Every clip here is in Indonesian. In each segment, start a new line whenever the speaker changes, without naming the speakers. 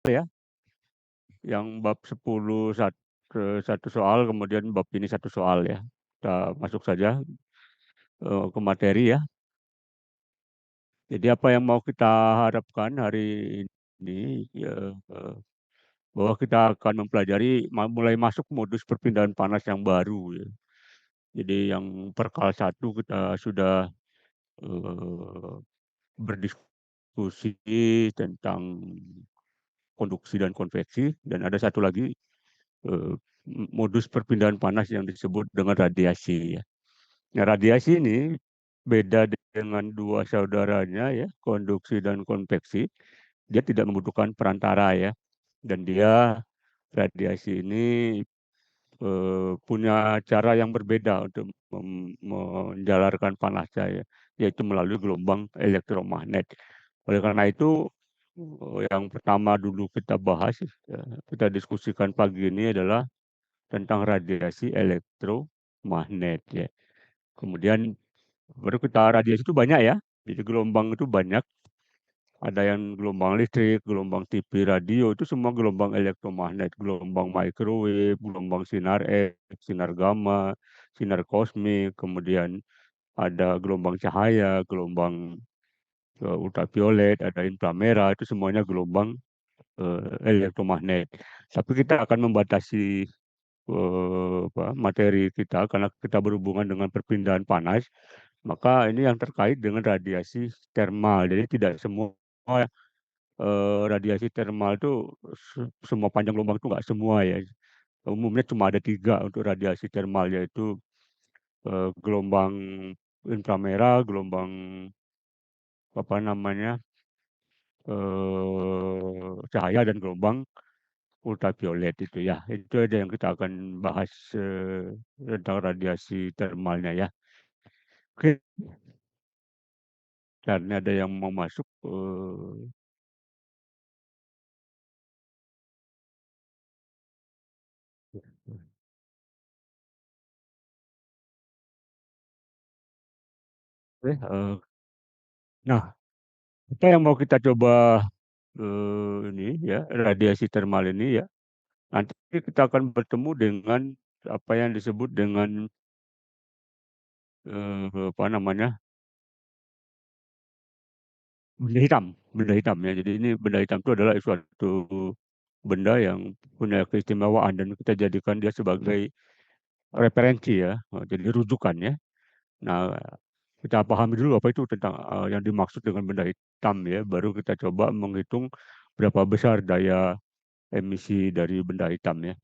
ya, yang bab 10 satu soal, kemudian bab ini satu soal ya. Kita masuk saja ke materi ya. Jadi apa yang mau kita harapkan hari ini ya, bahwa kita akan mempelajari mulai masuk modus perpindahan panas yang baru ya. Jadi yang perkal 1 kita sudah eh, berdiskusi tentang konduksi dan konveksi, dan ada satu lagi eh, modus perpindahan panas yang disebut dengan radiasi ya. Nah, radiasi ini beda dengan dua saudaranya ya, konduksi dan konveksi. Dia tidak membutuhkan perantara ya, dan dia radiasi ini punya cara yang berbeda untuk menjalarkan panasnya ya, yaitu melalui gelombang elektromagnet. Oleh karena itu, yang pertama dulu kita bahas, kita diskusikan pagi ini adalah tentang radiasi elektromagnet ya. Kemudian baru kita radiasi itu banyak ya. Jadi gelombang itu banyak. Ada yang gelombang listrik, gelombang TV, radio, itu semua gelombang elektromagnet, gelombang microwave, gelombang sinar X, sinar gamma, sinar kosmik, kemudian ada gelombang cahaya, gelombang ultraviolet, ada inframerah, itu semuanya gelombang elektromagnet. Tapi kita akan membatasi materi kita karena kita berhubungan dengan perpindahan panas, maka ini yang terkait dengan radiasi termal. Jadi tidak semua radiasi termal itu semua panjang gelombang itu nggak semua ya. Umumnya cuma ada 3 untuk radiasi termal, yaitu gelombang inframerah, gelombang apa namanya cahaya, dan gelombang ultraviolet itu ya. Itu aja yang kita akan bahas tentang radiasi termalnya ya. Oke, dan ada yang mau masuk. Nah, apa yang mau kita coba ini ya, radiasi termal ini ya. Nanti kita akan bertemu dengan apa yang disebut dengan apa namanya, benda hitam, benda hitam ya. Jadi ini benda hitam itu adalah suatu benda yang punya keistimewaan dan kita jadikan dia sebagai referensi ya, jadi rujukan ya. Nah, kita pahami dulu apa itu tentang yang dimaksud dengan benda hitam ya, baru kita coba menghitung berapa besar daya emisi dari benda hitam ya.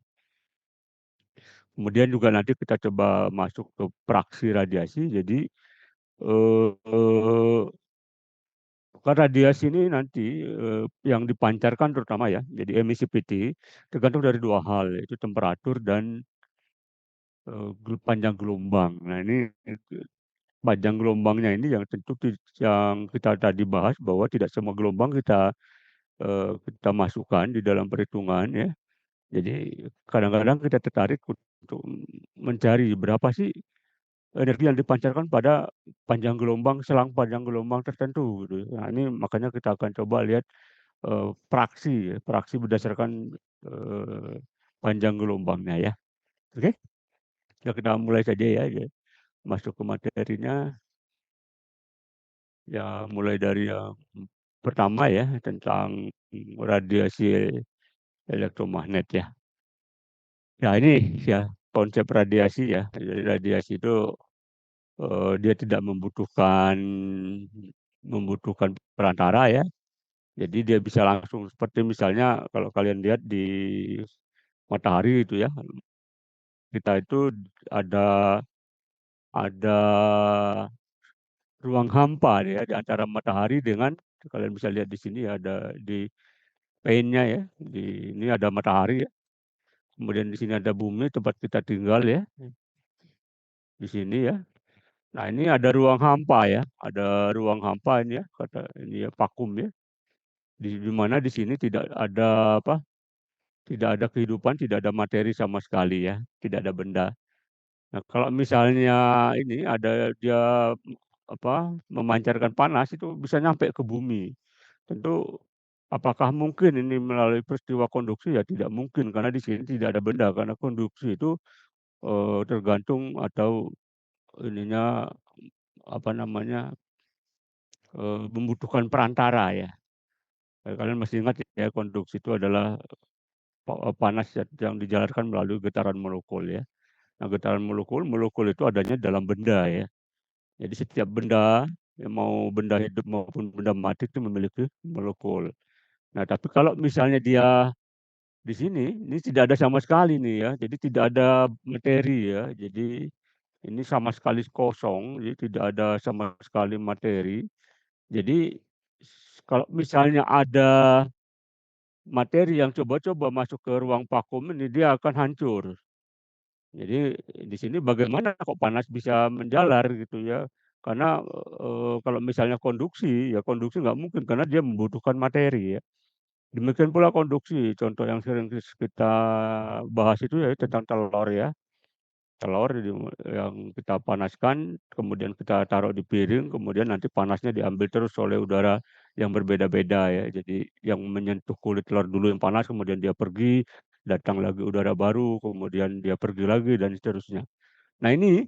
Kemudian juga nanti kita coba masuk ke praksi radiasi. Jadi eh, eh, kan radiasi ini nanti yang dipancarkan terutama ya, jadi emisi PT tergantung dari dua hal, yaitu temperatur dan panjang gelombang. Nah ini panjang gelombangnya ini yang tentu yang kita tadi bahas bahwa tidak semua gelombang kita masukkan di dalam perhitungan ya. Jadi kadang-kadang kita tertarik untuk mencari berapa sih energi yang dipancarkan pada panjang gelombang, selang panjang gelombang tertentu gitu. Nah, ini makanya kita akan coba lihat praksi ya, praksi berdasarkan eh, panjang gelombangnya ya. Oke, ya kita mulai saja ya, ya. Masuk ke materinya. Ya mulai dari yang pertama ya, tentang radiasi elektromagnet ya. Ya ini ya konsep radiasi ya. Jadi radiasi itu dia tidak membutuhkan perantara ya. Jadi dia bisa langsung, seperti misalnya kalau kalian lihat di matahari itu ya, kita itu ada ada ruang hampa ya di antara matahari dengan, kalian bisa lihat di sini ada di paintnya ya. Ini ada matahari ya. Kemudian di sini ada bumi tempat kita tinggal ya. Di sini ya. Nah, ini ada ruang hampa ya. Ada ruang hampa ini ya, kata ini ya, vakum ya. Di mana di sini tidak ada apa? Tidak ada kehidupan, tidak ada materi sama sekali ya, tidak ada benda. Nah, kalau misalnya ini ada dia apa? Memancarkan panas itu bisa nyampe ke bumi. Tentu Apakah mungkin ini melalui peristiwa konduksi? Ya tidak mungkin, karena di sini tidak ada benda, karena konduksi itu, tergantung atau ininya, apa namanya, membutuhkan perantara ya. Kalian masih ingat ya, konduksi itu adalah panas yang dijalankan melalui getaran molekul ya. Nah, getaran molekul itu adanya dalam benda ya. Jadi setiap benda, ya mau benda hidup maupun benda mati itu memiliki molekul. Nah, tapi kalau misalnya dia di sini, ini tidak ada sama sekali nih ya, jadi tidak ada materi ya. Jadi ini sama sekali kosong, jadi tidak ada sama sekali materi. Jadi kalau misalnya ada materi yang coba-coba masuk ke ruang vakum ini, dia akan hancur. Jadi di sini bagaimana kok panas bisa menjalar gitu ya, karena, kalau misalnya konduksi, ya konduksi nggak mungkin karena dia membutuhkan materi ya. Demikian pula konduksi, contoh yang sering kita bahas itu ya tentang telur ya. Telur yang kita panaskan, kemudian kita taruh di piring, kemudian nanti panasnya diambil terus oleh udara yang berbeda-beda ya. Jadi yang menyentuh kulit telur dulu yang panas, kemudian dia pergi, datang lagi udara baru, kemudian dia pergi lagi dan seterusnya. Nah ini,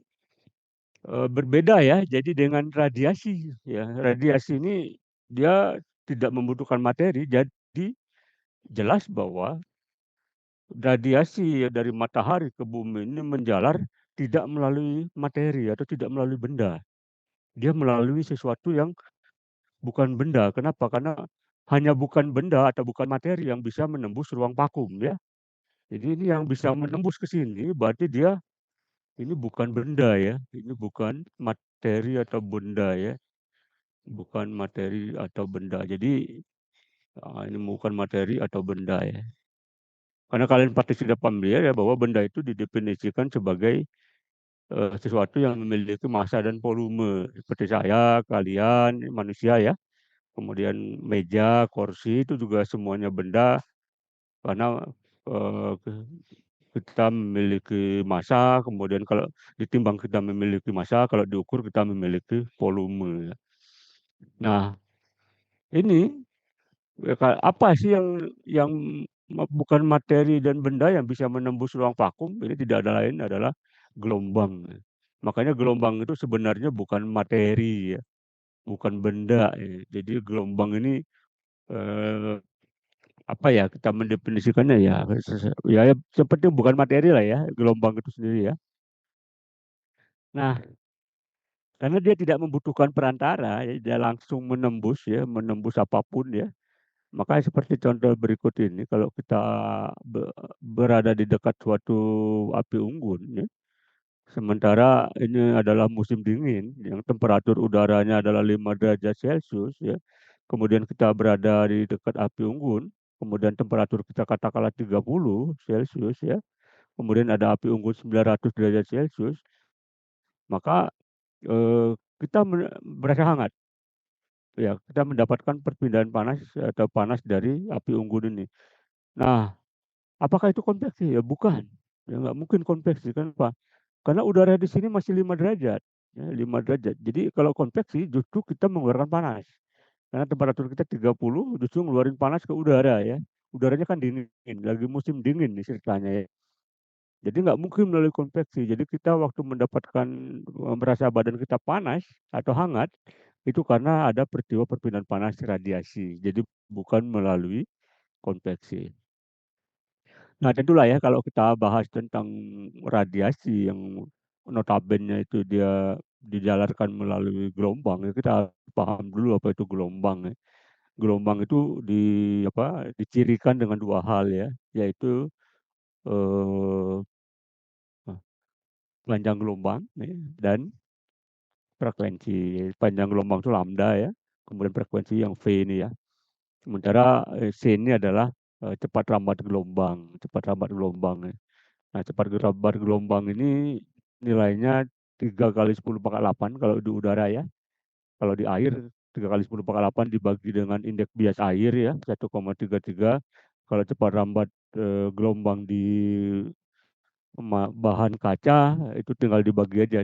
berbeda ya, jadi dengan radiasi ya. Radiasi ini dia tidak membutuhkan materi, jadi jelas bahwa radiasi ya dari matahari ke bumi ini menjalar tidak melalui materi atau tidak melalui benda. Dia melalui sesuatu yang bukan benda. Kenapa? Karena hanya bukan benda atau bukan materi yang bisa menembus ruang vakum ya. Jadi ini yang bisa menembus ke sini berarti dia ini bukan benda ya, ini bukan materi atau benda ya, bukan materi atau benda. Jadi, ini bukan materi atau benda ya. Karena kalian pasti sudah familiar ya bahwa benda itu didefinisikan sebagai sesuatu yang memiliki massa dan volume, seperti saya, kalian, manusia ya, kemudian meja, kursi itu juga semuanya benda karena, eee, ke kita memiliki massa, kemudian kalau ditimbang kita memiliki massa, kalau diukur kita memiliki volume ya. Nah ini, apa sih yang bukan materi dan benda yang bisa menembus ruang vakum, ini tidak ada lain adalah gelombang. Makanya gelombang itu sebenarnya bukan materi ya, bukan benda ya. Jadi gelombang ini, eee, apa ya, kita mendefinisikannya ya, ya seperti bukan materi lah ya, gelombang itu sendiri ya. Nah, karena dia tidak membutuhkan perantara ya, dia langsung menembus ya, menembus apapun ya. Makanya seperti contoh berikut ini, kalau kita berada di dekat suatu api unggun ya, sementara ini adalah musim dingin yang temperatur udaranya adalah 5 derajat Celcius ya, kemudian kita berada di dekat api unggun, kemudian temperatur kita katakanlah 30 Celcius ya, kemudian ada api unggun 900 derajat Celcius, maka, kita merasa hangat, ya, kita mendapatkan perpindahan panas atau panas dari api unggun ini. Nah, apakah itu konveksi? Ya bukan, ya nggak mungkin konveksi, kenapa? Karena udara di sini masih 5 derajat, ya 5 derajat. Jadi kalau konveksi justru kita mengeluarkan panas, karena temperatur kita 30 justru ngeluarin panas ke udara ya. Udaranya kan dingin, lagi musim dingin nih ceritanya ya. Jadi nggak mungkin melalui konveksi. Jadi kita waktu mendapatkan, merasa badan kita panas atau hangat, itu karena ada peristiwa perpindahan panas radiasi. Jadi bukan melalui konveksi. Nah, tentulah ya kalau kita bahas tentang radiasi yang notabene itu dia dijalarkan melalui gelombang, ya kita harus paham dulu apa itu gelombang ya. Gelombang itu dicirikan dengan 2 hal ya, yaitu, eee, panjang gelombang ya dan frekuensi. Panjang gelombang itu lambda ya, kemudian frekuensi yang V ini ya. Sementara, C ini adalah, cepat rambat gelombang, cepat rambat gelombang ya. Nah, cepat gerambat gelombang ini nilainya 3 kali 10⁸ kalau di udara ya. Kalau di air 3 kali 10⁸ dibagi dengan indeks bias air ya, 1,33. Kalau cepat rambat, gelombang di bahan kaca itu tinggal dibagi aja,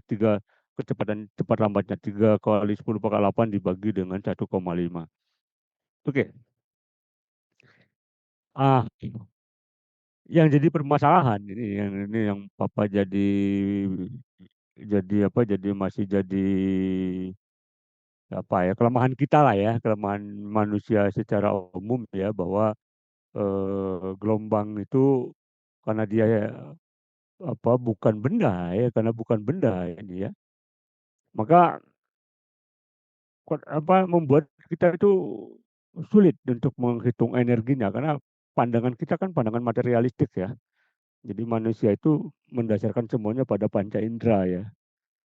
kecepatan cepat rambatnya 3 kali 10⁸ dibagi dengan 1,5. Oke. Ah, yang jadi permasalahan ini yang papa jadi apa jadi masih jadi apa ya kelemahan kita lah ya kelemahan manusia secara umum ya bahwa gelombang itu karena dia apa bukan benda ya karena bukan benda ini ya maka apa membuat kita itu sulit untuk menghitung energinya karena pandangan kita kan pandangan materialistik ya. Jadi manusia itu mendasarkan semuanya pada panca indera ya.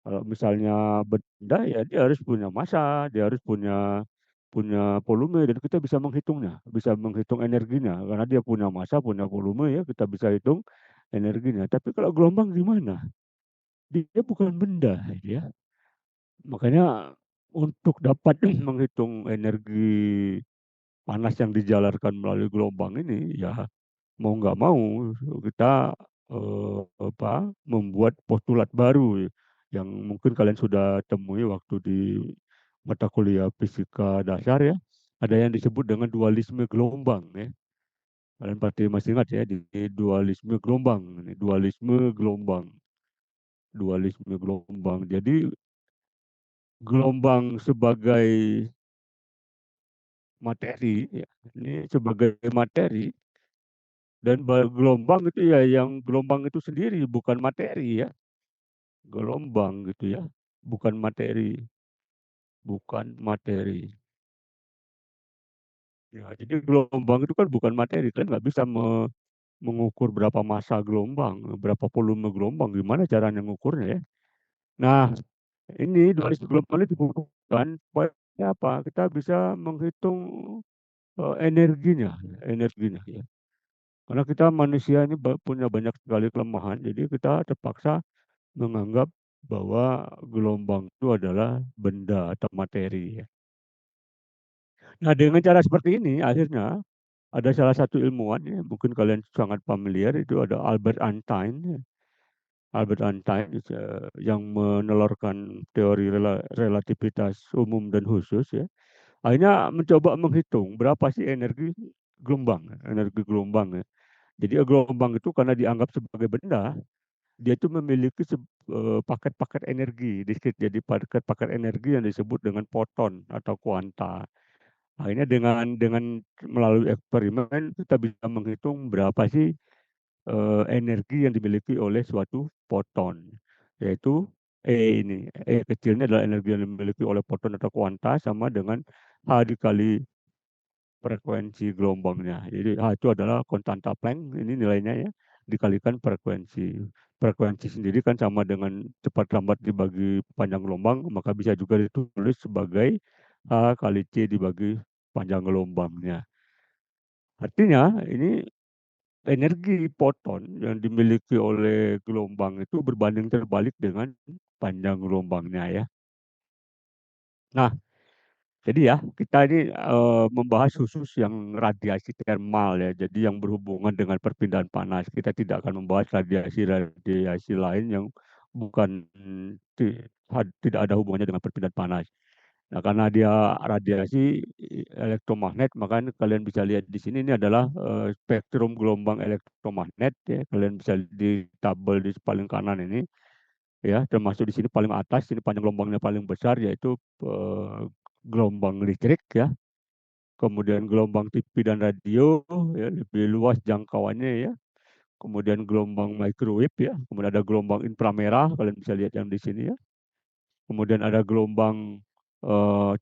Kalau misalnya benda ya dia harus punya massa, dia harus punya punya volume dan kita bisa menghitungnya, bisa menghitung energinya karena dia punya massa, punya volume ya kita bisa hitung energinya. Tapi kalau gelombang gimana? Dia bukan benda ya. Makanya untuk dapat menghitung energi panas yang dijalarkan melalui gelombang ini ya mau nggak mau kita apa membuat postulat baru yang mungkin kalian sudah temui waktu di mata kuliah fisika dasar ya ada yang disebut dengan dualisme gelombang ya kalian pasti masih ingat ya di dualisme gelombang ini dualisme gelombang jadi gelombang sebagai materi ya, ini sebagai materi dan gelombang itu ya yang gelombang itu sendiri bukan materi ya gelombang gitu ya bukan materi bukan materi ya jadi gelombang itu kan bukan materi kan nggak bisa mengukur berapa massa gelombang berapa volume gelombang gimana caranya mengukurnya ya nah ini dari gelombang ini dibutuhkan supaya apa kita bisa menghitung energinya ya karena kita manusia ini punya banyak sekali kelemahan jadi kita terpaksa menganggap bahwa gelombang itu adalah benda atau materi ya. Nah, dengan cara seperti ini akhirnya ada salah satu ilmuwan ya, mungkin kalian sangat familiar itu ada Albert Einstein. Ya. Albert Einstein yang menelurkan teori relativitas umum dan khusus ya. Akhirnya mencoba menghitung berapa sih energi gelombang ya. Jadi gelombang itu karena dianggap sebagai benda, dia itu memiliki paket-paket energi, jadi paket-paket energi yang disebut dengan foton atau kuanta. Akhirnya dengan melalui eksperimen kita bisa menghitung berapa sih energi yang dimiliki oleh suatu foton, yaitu E kecilnya adalah energi yang dimiliki oleh foton atau kuanta sama dengan H dikali frekuensi gelombangnya. Jadi H itu adalah konstanta Planck, ini nilainya ya, dikalikan frekuensi. Frekuensi sendiri kan sama dengan cepat lambat dibagi panjang gelombang, maka bisa juga ditulis sebagai H kali C dibagi panjang gelombangnya. Artinya ini energi foton yang dimiliki oleh gelombang itu berbanding terbalik dengan panjang gelombangnya ya. Nah, jadi ya kita ini membahas khusus yang radiasi thermal ya, jadi yang berhubungan dengan perpindahan panas. Kita tidak akan membahas radiasi-radiasi lain yang bukan tidak ada hubungannya dengan perpindahan panas. Nah, karena dia radiasi elektromagnet, maka kalian bisa lihat di sini ini adalah spektrum gelombang elektromagnet ya. Kalian bisa di tabel di paling kanan ini ya, termasuk di sini paling atas ini panjang gelombangnya paling besar yaitu gelombang listrik ya. Kemudian gelombang TV dan radio ya lebih luas jangkauannya ya. Kemudian gelombang microwave ya. Kemudian ada gelombang inframerah, kalian bisa lihat yang di sini ya. Kemudian ada gelombang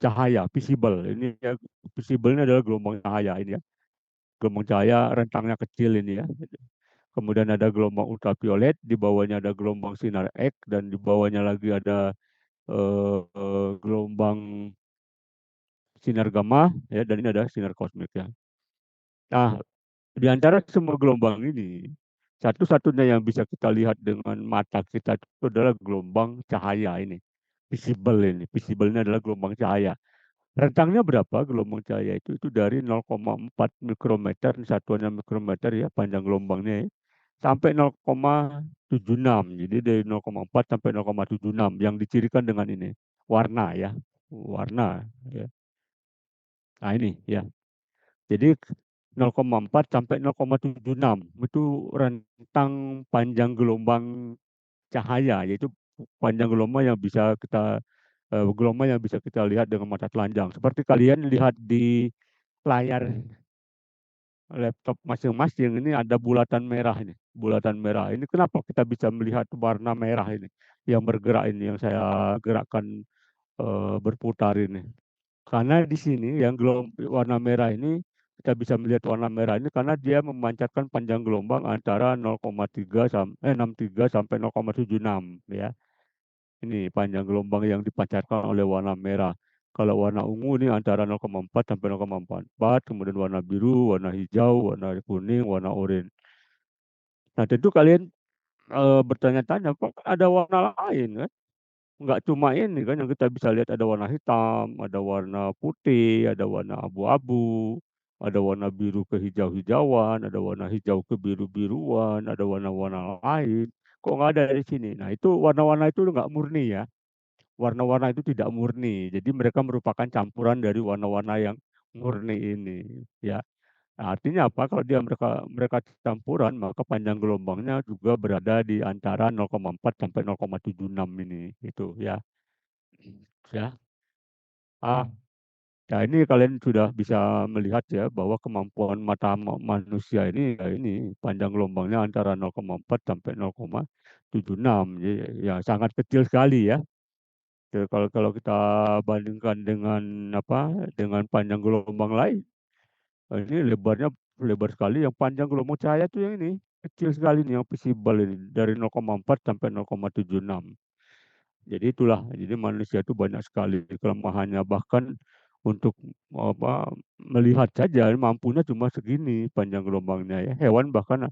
cahaya visible. Ini ya, visible ini adalah gelombang cahaya ini ya. Gelombang cahaya rentangnya kecil ini ya. Kemudian ada gelombang ultraviolet, di bawahnya ada gelombang sinar X dan di bawahnya lagi ada gelombang sinar gamma ya dan ini ada sinar kosmik ya. Nah, di antara semua gelombang ini satu-satunya yang bisa kita lihat dengan mata kita itu adalah gelombang cahaya ini. Visible ini. Visible ini adalah gelombang cahaya. Rentangnya berapa gelombang cahaya itu? Itu dari 0,4 mikrometer, satuannya mikrometer ya, panjang gelombangnya ya, sampai 0,76. Jadi dari 0,4 sampai 0,76 yang dicirikan dengan ini, warna ya, warna ya. Nah ini ya. Jadi 0,4 sampai 0,76. Itu rentang panjang gelombang cahaya, yaitu panjang gelombang yang bisa kita gelombang yang bisa kita lihat dengan mata telanjang. Seperti kalian lihat di layar laptop masing-masing ini ada bulatan merah ini. Bulatan merah ini kenapa kita bisa melihat warna merah ini yang bergerak ini, yang saya gerakkan berputar ini. Karena di sini yang warna merah ini kita bisa melihat warna merah ini karena dia memancarkan panjang gelombang antara 0,3 sampai 63 sampai 0,76 ya. Ini panjang gelombang yang dipancarkan oleh warna merah. Kalau warna ungu ini antara 0,4 sampai 0,44, kemudian warna biru, warna hijau, warna kuning, warna oranye. Nah, tentu kalian bertanya-tanya, kok ada warna lain kan? Nggak cuma ini kan yang kita bisa lihat, ada warna hitam, ada warna putih, ada warna abu-abu, ada warna biru kehijau-hijauan, ada warna hijau ke biru-biruan, ada warna-warna lain. Kok nggak ada di sini? Nah, itu warna-warna itu nggak murni ya. Warna-warna itu tidak murni. Jadi mereka merupakan campuran dari warna-warna yang murni ini, ya. Nah, artinya apa? Kalau dia mereka mereka campuran, maka panjang gelombangnya juga berada di antara 0,4 sampai 0,76 ini, itu ya. Ya. Ah, ya ini kalian sudah bisa melihat ya bahwa kemampuan mata manusia ini ya ini panjang gelombangnya antara 0,4 sampai 0,76. Jadi, ya sangat kecil sekali ya. Ya, kalau kita bandingkan dengan apa? Dengan panjang gelombang lain, ini lebarnya lebar sekali. Yang panjang gelombang cahaya itu yang ini kecil sekali nih, yang visible ini dari 0,4 sampai 0,76. Jadi itulah, jadi manusia itu banyak sekali kelemahannya, bahkan untuk apa melihat saja mampunya cuma segini panjang gelombangnya ya. Hewan bahkan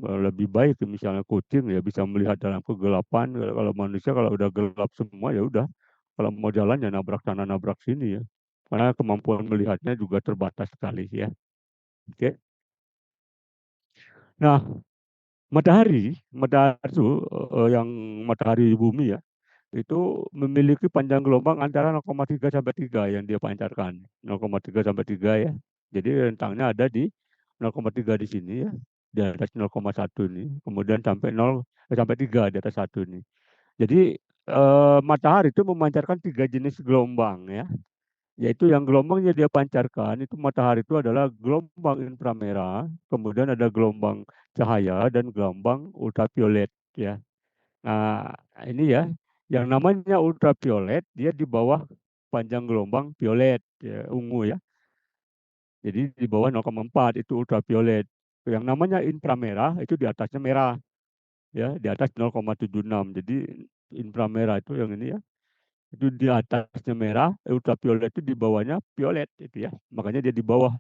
lebih baik, misalnya kucing ya bisa melihat dalam kegelapan. Kalau manusia kalau udah gelap semua ya udah, kalau mau jalan ya nabrak sana nabrak sini ya. Karena kemampuan melihatnya juga terbatas sekali ya. Oke. Nah, matahari itu yang matahari bumi ya, itu memiliki panjang gelombang antara 0,3 sampai 3 yang dia pancarkan. 0,3 sampai 3 ya. Jadi rentangnya ada di 0,3 di sini ya. Di atas 0,1 ini. Kemudian sampai 0 sampai 3 di atas 1 ini. Jadi matahari itu memancarkan 3 jenis gelombang ya. Yaitu yang gelombang yang dia pancarkan itu matahari itu adalah gelombang inframerah, kemudian ada gelombang cahaya dan gelombang ultraviolet ya. Nah, ini ya, yang namanya ultraviolet dia di bawah panjang gelombang violet, ya, ungu ya. Jadi di bawah 0,4 itu ultraviolet. Yang namanya inframerah itu di atasnya merah, ya, di atas 0,76. Jadi inframerah itu yang ini ya, itu di atasnya merah, ultraviolet itu di bawahnya violet itu ya. Makanya dia di bawah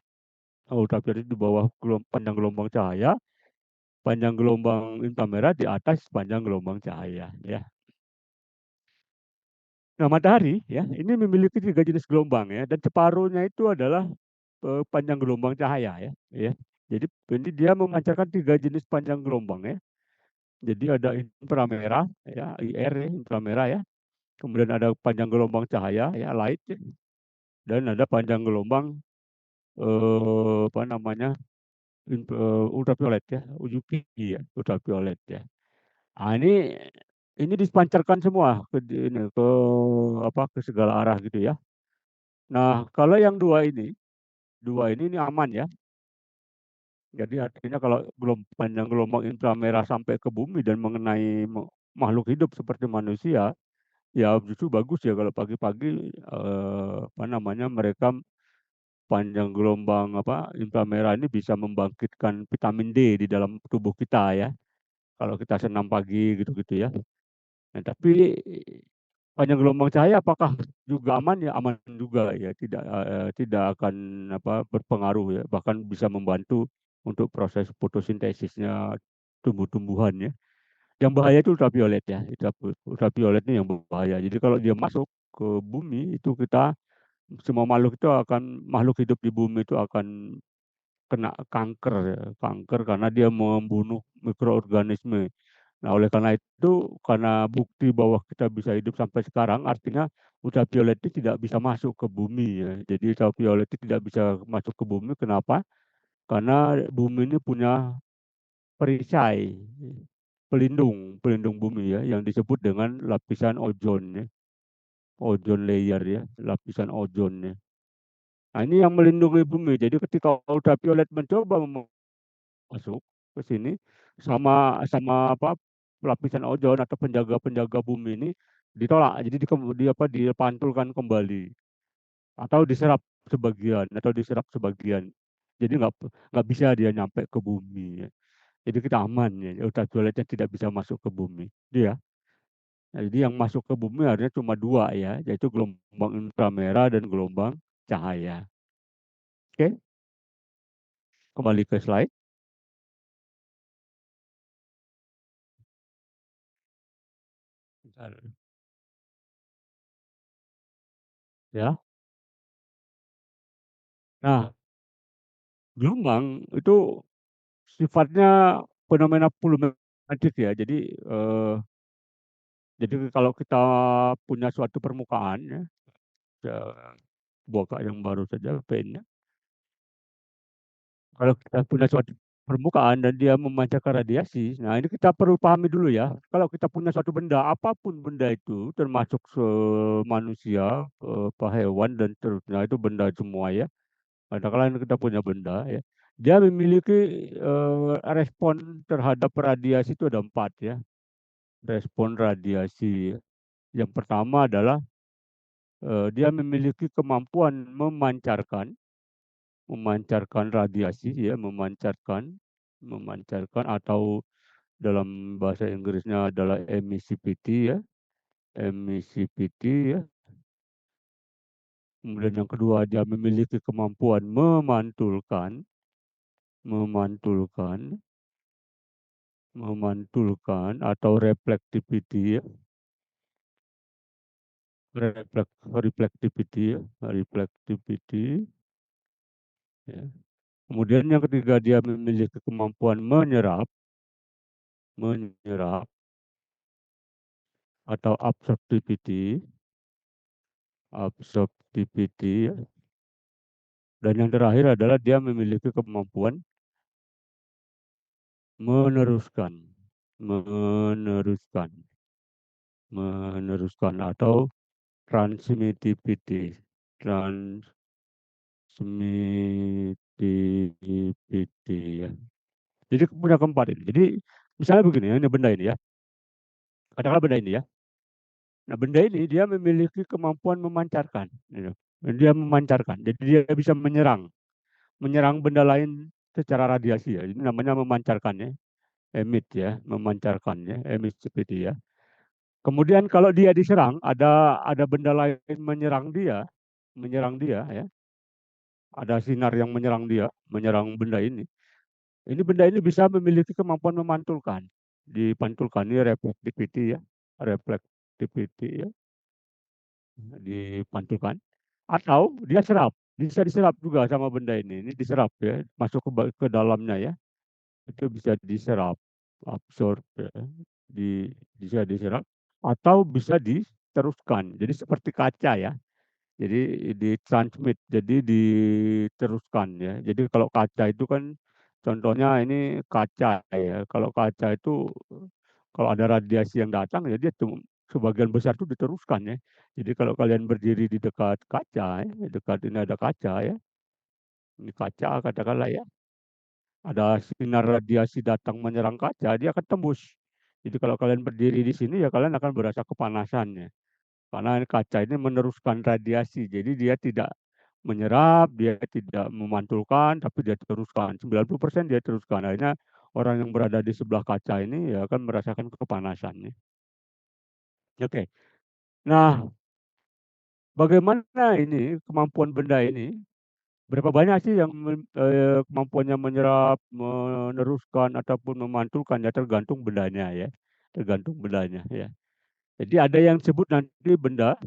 ultraviolet itu di bawah panjang gelombang cahaya, panjang gelombang inframerah di atas panjang gelombang cahaya, ya. Nah, matahari ya, ini memiliki 3 jenis gelombang ya, dan separuhnya itu adalah panjang gelombang cahaya ya, ya. Jadi ini dia memancarkan 3 jenis panjang gelombang ya. Jadi ada inframerah ya, IR ya, inframerah ya. Kemudian ada panjang gelombang cahaya ya, light ya, dan ada panjang gelombang apa namanya? Ultraviolet ya, UV ya, ultraviolet ya. Ah, ini dipancarkan semua ke apa, ke segala arah gitu ya. Nah, kalau yang dua ini aman ya. Jadi artinya kalau panjang gelombang inframerah sampai ke bumi dan mengenai makhluk hidup seperti manusia, ya justru bagus ya kalau pagi-pagi apa namanya mereka panjang gelombang apa inframerah ini bisa membangkitkan vitamin D di dalam tubuh kita ya. Kalau kita senam pagi gitu-gitu ya. Nah, tapi panjang gelombang cahaya apakah juga aman? Ya aman juga ya, tidak akan apa berpengaruh ya, bahkan bisa membantu untuk proses fotosintesisnya tumbuh-tumbuhan ya. Yang bahaya itu ultraviolet ya, ultraviolet ini yang berbahaya. Jadi kalau dia masuk ke bumi itu kita semua makhluk hidup di bumi itu akan kena kanker ya, kanker karena dia membunuh mikroorganisme. Nah, oleh karena itu, karena bukti bahwa kita bisa hidup sampai sekarang, artinya ultraviolet itu tidak bisa masuk ke bumi ya. Jadi ultraviolet itu tidak bisa masuk ke bumi. Kenapa? karena bumi ini punya perisai pelindung bumi ya, yang disebut dengan lapisan ozon ya, ozon layer ya, lapisan ozonnya. Nah, ini yang melindungi bumi. Jadi ketika ultraviolet mencoba masuk ke sini, sama sama apa, lapisan ozon atau penjaga-penjaga bumi ini ditolak. Jadi dipantulkan kembali atau diserap sebagian. Jadi nggak bisa dia nyampe ke bumi ya. Jadi kita aman ya, ultravioletnya tidak bisa masuk ke bumi. Dia. Nah, jadi yang masuk ke bumi harusnya cuma dua ya, yaitu gelombang inframerah dan gelombang cahaya. Oke, kembali ke slide. Ya. Nah, gelombang itu sifatnya fenomena volumetric ya. Jadi kalau kita punya suatu permukaan ya, ya, buka yang baru saja pen. Kalau kita punya suatu permukaan dan dia memancarkan radiasi, nah ini kita perlu pahami dulu ya. Kalau kita punya suatu benda, apapun benda itu, termasuk manusia, apa, hewan dan terusnya itu benda semua ya. Katakanlah kita punya benda ya, dia memiliki respon terhadap radiasi itu ada empat ya. Respon radiasi. Yang pertama adalah dia memiliki kemampuan memancarkan radiasi ya, memancarkan atau dalam bahasa Inggrisnya adalah emissivity ya, emissivity ya. Kemudian yang kedua dia memiliki kemampuan memantulkan, atau reflectivity ya, reflectivity ya, reflectivity ya. Kemudian yang ketiga dia memiliki kemampuan menyerap atau absorptivity ya. Dan yang terakhir adalah dia memiliki kemampuan meneruskan, meneruskan, atau transmittivity, transmittivity ya. Jadi punya keempat ini. Jadi misalnya begini, ini benda ini ya. Katakanlah benda ini ya. Nah, benda ini dia memiliki kemampuan memancarkan. Gitu. Dia memancarkan. Jadi dia bisa menyerang benda lain secara radiasi ya. Ini namanya memancarkan ya. Emit ya, memancarkan ya, emissivity ya. Kemudian kalau dia diserang, ada benda lain menyerang dia ya. Ada sinar yang menyerang dia, menyerang benda ini. Ini benda ini bisa memiliki kemampuan memantulkan. Dipantulkan ini reflectivity ya, reflectivity ya, dipantulkan. Atau dia serap, bisa diserap juga sama benda ini diserap ya, masuk ke dalamnya ya. Itu bisa diserap, absorb ya, bisa diserap atau bisa diteruskan. Jadi seperti kaca ya. Jadi ditransmit, jadi diteruskan ya. Jadi kalau kaca itu kan contohnya ini kaca ya. Kalau kaca itu kalau ada radiasi yang datang ya dia sebagian besar itu diteruskan ya. Jadi kalau kalian berdiri di dekat kaca ya, dekat ini ada kaca ya. Ini kaca katakanlah ya. Ada sinar radiasi datang menyerang kaca, dia akan tembus. Jadi kalau kalian berdiri di sini ya kalian akan berasa kepanasannya. Karena kaca ini meneruskan radiasi, jadi dia tidak menyerap, dia tidak memantulkan, tapi dia teruskan. 90% dia teruskan. Akhirnya orang yang berada di sebelah kaca ini ya akan merasakan kepanasannya. Oke. Nah, bagaimana ini kemampuan benda ini? Berapa banyak sih yang kemampuannya menyerap, meneruskan ataupun memantulkan ya tergantung bendanya ya. Tergantung bendanya ya. Jadi ada yang sebut nanti benda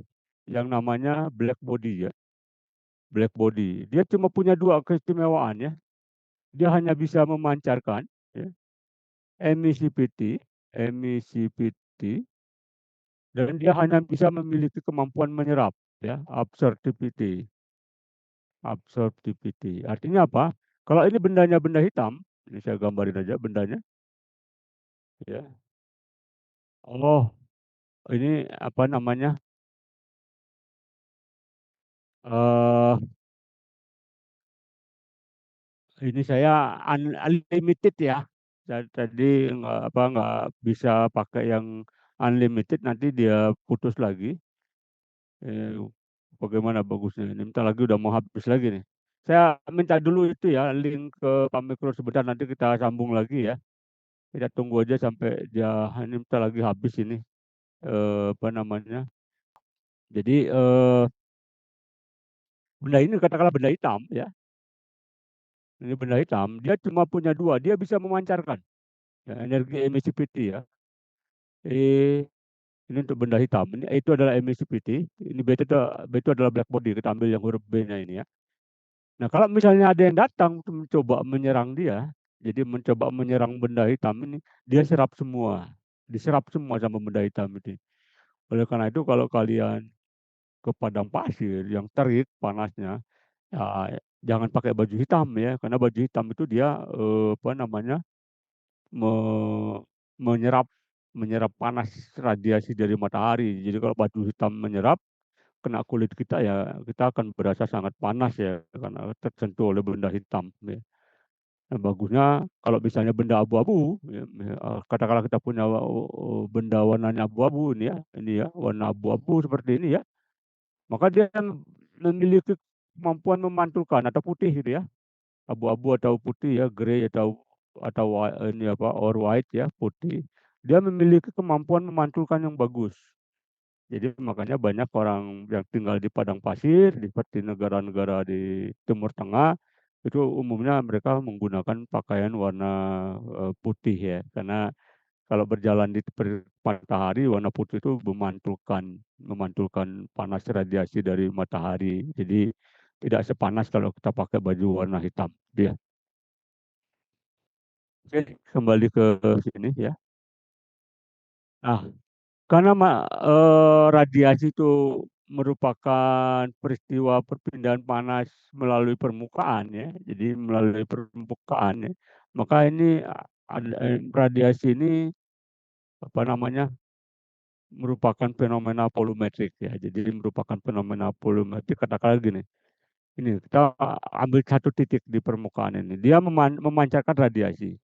yang namanya black body ya. Black body. Dia cuma punya dua keistimewaan ya. Dia hanya bisa memancarkan ya, emissivity, emissivity, dan dia hanya bisa memiliki kemampuan menyerap ya, absorptivity. Absorptivity. Artinya apa? Kalau ini bendanya benda hitam, ini saya gambarin aja bendanya, ya. Oh, ini apa namanya? eh ini saya unlimited ya. Tadi nggak bisa pakai yang unlimited, nanti dia putus lagi. Eh, Bagaimana bagusnya ini? Bentar lagi udah mau habis lagi nih. Saya minta dulu itu ya link ke Pak Mikro sebentar, nanti kita sambung lagi ya. Kita tunggu aja sampai dia ini bentar lagi habis ini. Apa namanya? Jadi benda ini katakanlah benda hitam ya. Ini benda hitam, dia cuma punya dua, dia bisa memancarkan ya, energi emissivity ya. E ini untuk benda hitam. Ini itu adalah emissivity. Ini B itu adalah black body. Kita ambil yang huruf B-nya ini ya. Nah, kalau misalnya ada yang datang untuk mencoba menyerang dia, jadi mencoba menyerang benda hitam ini, dia serap semua. Diserap semua sama benda hitam ini. Oleh karena itu kalau kalian ke padang pasir yang terik panasnya, ya, jangan pakai baju hitam ya, karena baju hitam itu dia apa namanya me- menyerap menyerap panas radiasi dari matahari. Jadi kalau baju hitam menyerap kena kulit kita ya kita akan berasa sangat panas ya karena tersentuh oleh benda hitam. Ya. Nah, bagusnya kalau misalnya benda abu-abu, ya, katakanlah kita punya benda warnanya abu-abu ini ya warna abu-abu seperti ini ya, maka dia kan memiliki kemampuan memantulkan atau putih gitu ya, abu-abu atau putih ya, grey atau ini apa or white ya, putih. Dia memiliki kemampuan memantulkan yang bagus. Jadi makanya banyak orang yang tinggal di padang pasir, seperti negara-negara di Timur Tengah, itu umumnya mereka menggunakan pakaian warna putih ya, karena kalau berjalan di terik matahari, warna putih itu memantulkan panas radiasi dari matahari. Jadi tidak sepanas kalau kita pakai baju warna hitam. Dia. Oke, kembali ke sini ya. Nah, karena radiasi itu merupakan peristiwa perpindahan panas melalui permukaan ya, jadi melalui permukaan ya, maka ini radiasi ini apa namanya merupakan fenomena volumetrik ya, jadi merupakan fenomena volumetrik. Katakanlah gini, ini kita ambil satu titik di permukaan ini, dia memancarkan radiasi,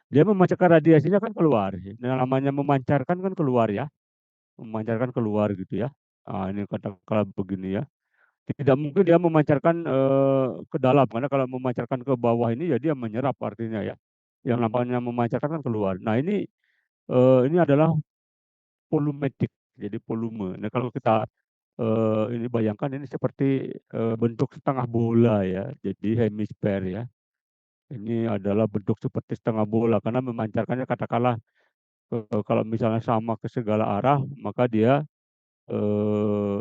dia memancarkan radiasinya kan keluar. Nah, namanya memancarkan kan keluar ya, memancarkan keluar gitu ya. Ah, ini katakanlah begini ya. Tidak mungkin dia memancarkan ke dalam, karena kalau memancarkan ke bawah ini ya dia menyerap artinya ya. Yang namanya memancarkan kan keluar. Nah, ini adalah volumetric, jadi volume. Nah, kalau kita ini bayangkan ini seperti bentuk setengah bola ya, jadi hemisfer ya. Ini adalah bentuk seperti setengah bola karena memancarkannya katakanlah kalau misalnya sama ke segala arah, maka dia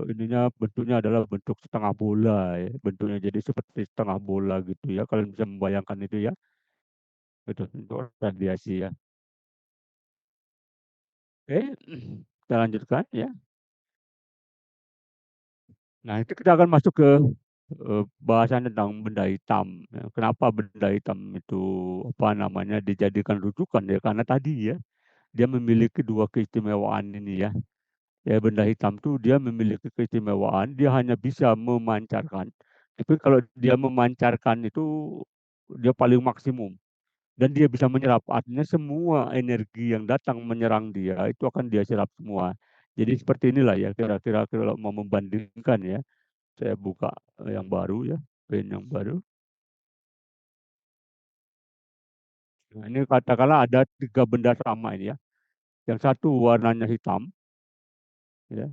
ininya bentuknya adalah bentuk setengah bola ya, bentuknya jadi seperti setengah bola gitu ya, kalian bisa membayangkan itu ya, itu untuk radiasi ya. Oke, kita lanjutkan ya. Nah, itu kita akan masuk ke bahasan tentang benda hitam. Ya, kenapa benda hitam itu apa namanya dijadikan rujukan ya? Karena tadi ya dia memiliki dua keistimewaan ini ya. Ya benda hitam itu dia memiliki keistimewaan, dia hanya bisa memancarkan. Tapi kalau dia memancarkan itu dia paling maksimum dan dia bisa menyerap. Artinya semua energi yang datang menyerang dia itu akan dia serap semua. Jadi seperti inilah ya kira-kira kalau mau membandingkan ya. Saya buka yang baru ya, pen yang baru. Nah, ini katakanlah ada tiga benda sama ini ya. Yang satu warnanya hitam, ya.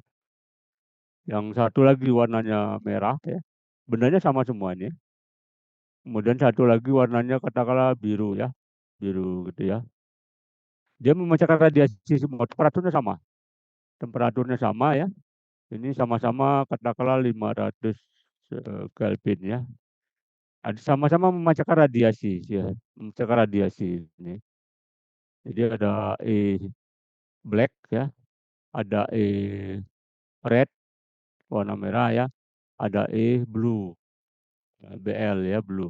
Yang satu lagi warnanya merah, ya. Bendanya sama semua ini. Kemudian satu lagi warnanya katakanlah biru ya, biru gitu ya. Dia memancarkan radiasi semua, temperaturnya sama ya. Ini sama-sama katakanlah 500 Kelvin ya. Sama-sama memancarkan radiasi ya, memancarkan radiasi ini. Jadi ada black ya, ada red warna merah ya, ada blue, BL ya blue.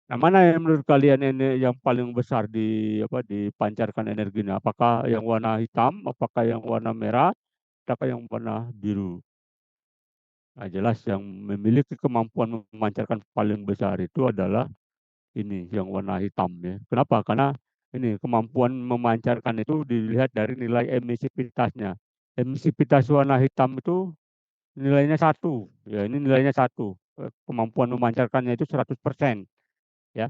Nah, mana yang menurut kalian ini yang paling besar dipancarkan energinya? Apakah yang warna hitam, apakah yang warna merah, apakah yang warna biru? Nah, jelas yang memiliki kemampuan memancarkan paling besar itu adalah ini yang warna hitam ya. Kenapa? Karena ini kemampuan memancarkan itu dilihat dari nilai emisivitasnya. Emisivitas warna hitam itu nilainya satu, ya ini nilainya satu. Kemampuan memancarkannya itu 100% ya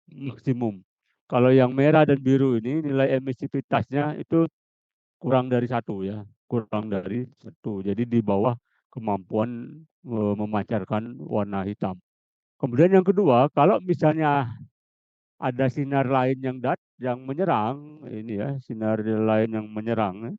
maksimum. Kalau yang merah dan biru ini nilai emisivitasnya itu kurang dari satu ya, kurang dari satu. Jadi di bawah kemampuan memancarkan warna hitam. Kemudian yang kedua, kalau misalnya ada sinar lain yang menyerang, ini ya sinar lain yang menyerang,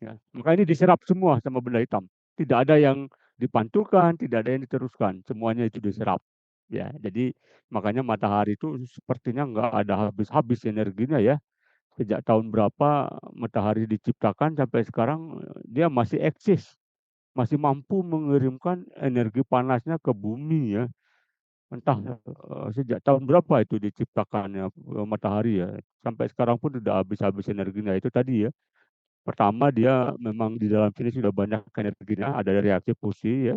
ya, maka ini diserap semua sama benda hitam. Tidak ada yang dipantulkan, tidak ada yang diteruskan, semuanya itu diserap. Ya, jadi makanya matahari itu sepertinya nggak ada habis-habis energinya ya. Sejak tahun berapa matahari diciptakan sampai sekarang dia masih eksis, masih mampu mengirimkan energi panasnya ke bumi ya. Entah sejak tahun berapa itu diciptakannya matahari ya. Sampai sekarang pun tidak habis-habis energinya itu tadi ya. Pertama dia memang di dalam sini sudah banyak energinya, ada reaksi fusi ya.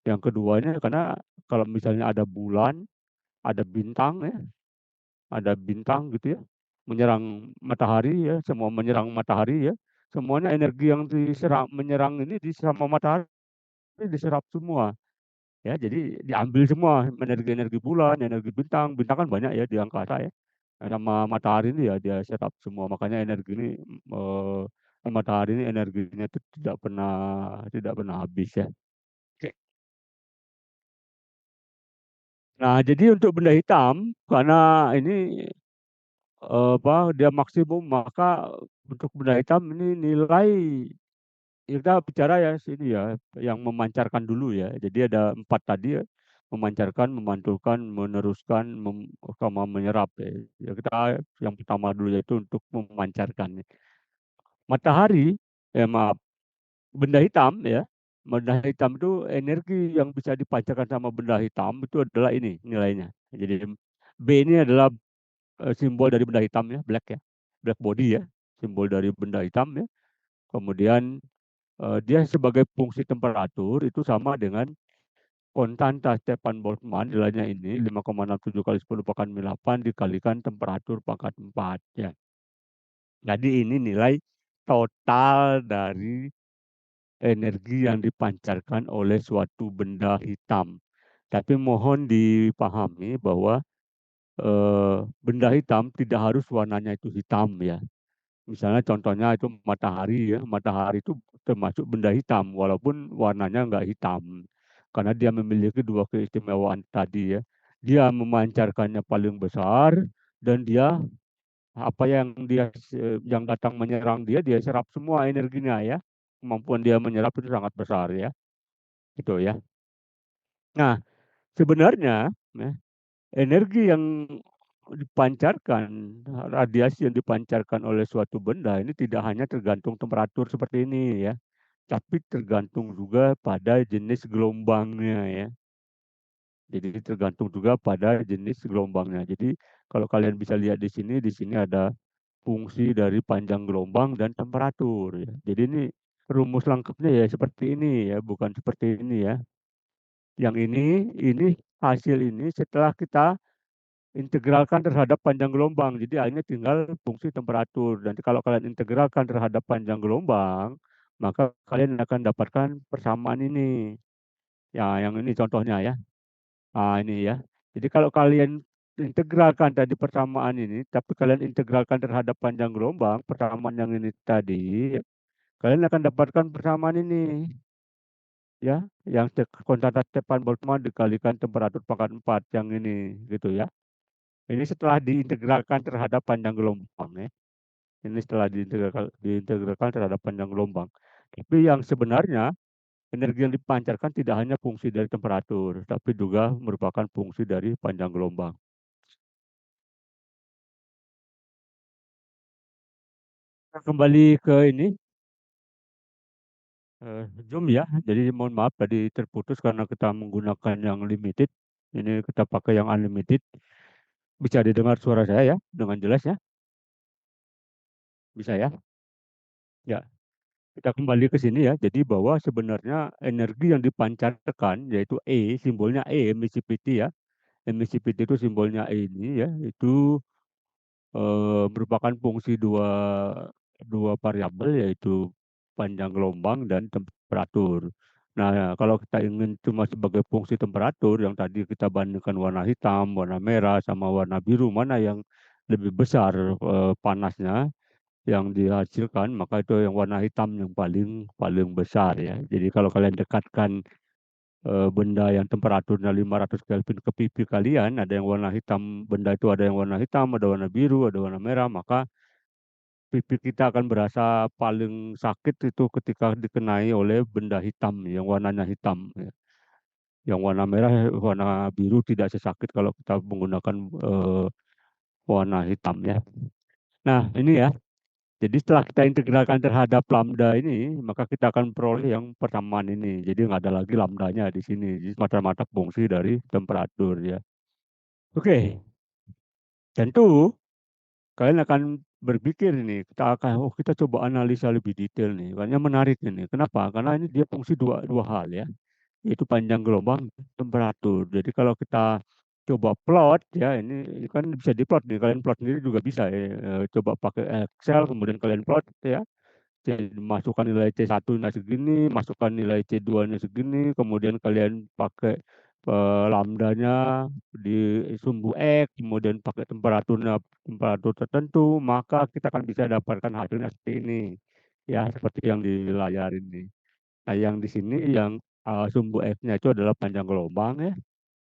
Yang keduanya karena kalau misalnya ada bulan, ada bintang ya, ada bintang gitu ya, menyerang matahari ya, semua menyerang matahari ya. Semuanya energi yang diserang menyerang ini di sama matahari diserap semua. Ya, jadi diambil semua energi-energi bulan, energi bintang. Bintang kan banyak ya di angkasa ya. Nah, sama matahari ini ya dia serap semua. Makanya energi ini matahari ini energinya itu tidak pernah habis ya. Oke. Nah, jadi untuk benda hitam karena ini dia maksimum maka untuk benda hitam ini nilai kita bicara ya sini ya yang memancarkan dulu ya. Jadi ada empat tadi ya, memancarkan, memantulkan, meneruskan, sama menyerap ya. Ya kita yang pertama dulu yaitu untuk memancarkan. Matahari, maaf, benda hitam ya. Benda hitam itu energi yang bisa dipancarkan sama benda hitam itu adalah ini nilainya. Jadi B ini adalah simbol dari benda hitam ya, black ya. Black body ya, simbol dari benda hitam ya. Kemudian dia sebagai fungsi temperatur itu sama dengan konstanta Stefan Boltzmann nilainya ini 5,67 kali 10 pangkat 8 dikalikan temperatur pangkat 4 ya. Jadi ini nilai total dari energi yang dipancarkan oleh suatu benda hitam. Tapi mohon dipahami bahwa benda hitam tidak harus warnanya itu hitam ya. Misalnya contohnya itu matahari ya, matahari itu termasuk benda hitam walaupun warnanya enggak hitam. Karena dia memiliki dua keistimewaan tadi ya. Dia memancarkannya paling besar dan dia apa yang datang menyerang dia dia serap semua energinya ya. Kemampuan dia menyerap itu sangat besar ya. Itu ya. Nah, sebenarnya ya, energi yang dipancarkan, radiasi yang dipancarkan oleh suatu benda ini tidak hanya tergantung temperatur seperti ini ya, tapi tergantung juga pada jenis gelombangnya ya. Jadi tergantung juga pada jenis gelombangnya. Jadi kalau kalian bisa lihat di sini ada fungsi dari panjang gelombang dan temperatur ya. Jadi ini rumus lengkapnya ya seperti ini ya, bukan seperti ini ya. Yang ini hasil ini setelah kita integralkan terhadap panjang gelombang. Jadi akhirnya tinggal fungsi temperatur. Dan kalau kalian integralkan terhadap panjang gelombang, maka kalian akan dapatkan persamaan ini. Ya, yang ini contohnya ya. Nah, ini ya. Jadi kalau kalian integralkan tadi persamaan ini, tapi kalian integralkan terhadap panjang gelombang, persamaan yang ini tadi, kalian akan dapatkan persamaan ini. Ya, yang konstanta Stefan Boltzmann dikalikan temperatur pangkat 4 yang ini gitu ya. Ini setelah diintegralkan terhadap panjang gelombang ya. Ini setelah diintegralkan terhadap panjang gelombang. Tapi yang sebenarnya energi yang dipancarkan tidak hanya fungsi dari temperatur, tapi juga merupakan fungsi dari panjang gelombang. Nah, kembali ke ini Zoom ya. Jadi mohon maaf tadi terputus karena kita menggunakan yang limited. Ini kita pakai yang unlimited. Bisa didengar suara saya ya dengan jelas ya? Bisa ya? Ya, kita kembali ke sini ya. Jadi bahwa sebenarnya energi yang dipancarkan yaitu E, simbolnya E, emissivity ya. Emissivity itu simbolnya E ini ya, itu merupakan fungsi dua dua variabel yaitu panjang gelombang dan temperatur. Nah, kalau kita ingin cuma sebagai fungsi temperatur yang tadi kita bandingkan warna hitam, warna merah sama warna biru, mana yang lebih besar panasnya yang dihasilkan, maka itu yang warna hitam yang paling paling besar ya. Jadi kalau kalian dekatkan benda yang temperaturnya 500 Kelvin ke pipi kalian, ada yang warna hitam, benda itu ada yang warna hitam, ada warna biru, ada warna merah, maka pipi kita akan berasa paling sakit itu ketika dikenai oleh benda hitam yang warnanya hitam. Ya. Yang warna merah, warna biru tidak sesakit kalau kita menggunakan warna hitam ya. Nah ini ya, jadi setelah kita integralkan terhadap lambda ini, maka kita akan peroleh yang persamaan ini. Jadi nggak ada lagi lambdanya di sini. Jadi semata-mata fungsi dari temperatur ya. Oke, tentu kalian akan berpikir ini, kita coba analisa lebih detail nih. Karena menarik ini. Kenapa? Karena ini dia fungsi dua hal ya, yaitu panjang gelombang, temperatur. Jadi kalau kita coba plot ya, ini kan bisa diplot nih. Kalian plot sendiri juga bisa ya. Coba pakai Excel, kemudian kalian plot ya. Masukkan nilai C1-nya segini, masukkan nilai C2-nya segini, kemudian kalian pakai lambdanya di sumbu X, kemudian pakai temperatur tertentu, maka kita akan bisa dapatkan hasilnya seperti ini. Ya, seperti yang di layar ini. Nah, yang di sini yang sumbu X-nya itu adalah panjang gelombang ya.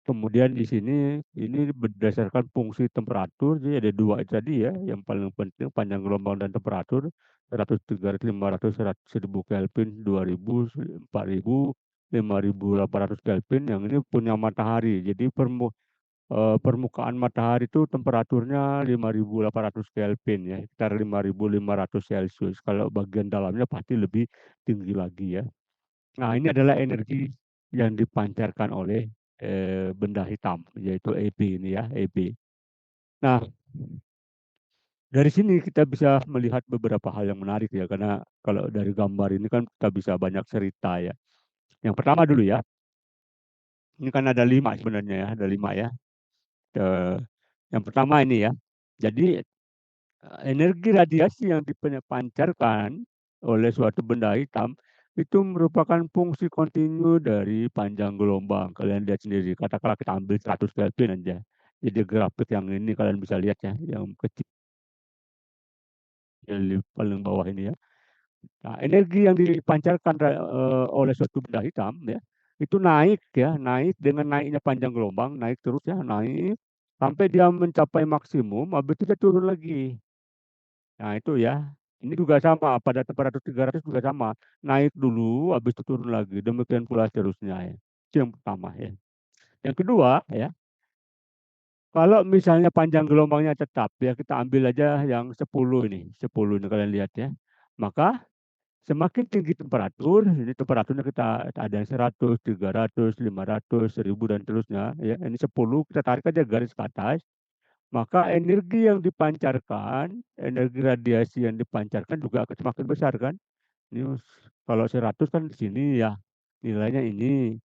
Kemudian di sini ini berdasarkan fungsi temperatur, jadi ada dua tadi ya, yang paling penting panjang gelombang dan temperatur, 100, 300, 500, 100, 1000 Kelvin, 2000, 4000, 5800 Kelvin, yang ini punya matahari. Jadi permukaan matahari itu temperaturnya 5800 Kelvin ya, sekitar 5500 Celcius. Kalau bagian dalamnya pasti lebih tinggi lagi ya. Nah, ini adalah energi yang dipancarkan oleh benda hitam, yaitu EB ini ya, EB. Nah, dari sini kita bisa melihat beberapa hal yang menarik ya, karena kalau dari gambar ini kan kita bisa banyak cerita ya. Yang pertama dulu ya, ini kan ada 5 sebenarnya ya, ada 5 ya. Eh, yang pertama ini ya, jadi energi radiasi yang dipancarkan oleh suatu benda hitam itu merupakan fungsi kontinu dari panjang gelombang. Kalian lihat sendiri, katakanlah kita ambil 100 Kelvin aja. Jadi grafik yang ini kalian bisa lihat ya, yang kecil di paling bawah ini ya. Nah, energi yang dipancarkan oleh suatu benda hitam ya, itu naik ya, naik dengan naiknya panjang gelombang, naik terus ya, naik sampai dia mencapai maksimum, habis itu dia turun lagi. Nah, itu ya. Ini juga sama, pada temperatur 300 juga sama. Naik dulu, habis itu turun lagi. Demikian pula seterusnya ya. Itu yang pertama ya. Yang kedua ya, kalau misalnya panjang gelombangnya tetap ya, kita ambil aja yang 10 ini. 10 ini kalian lihat ya. Maka semakin tinggi temperatur, ini temperaturnya kita ada yang 100, 300, 500, 1000 dan seterusnya ya. Ini 10 kita tarik aja garis ke atas, maka energi yang dipancarkan, energi radiasi yang dipancarkan juga akan semakin besar kan. Ini kalau 100 kan di sini ya nilainya ini.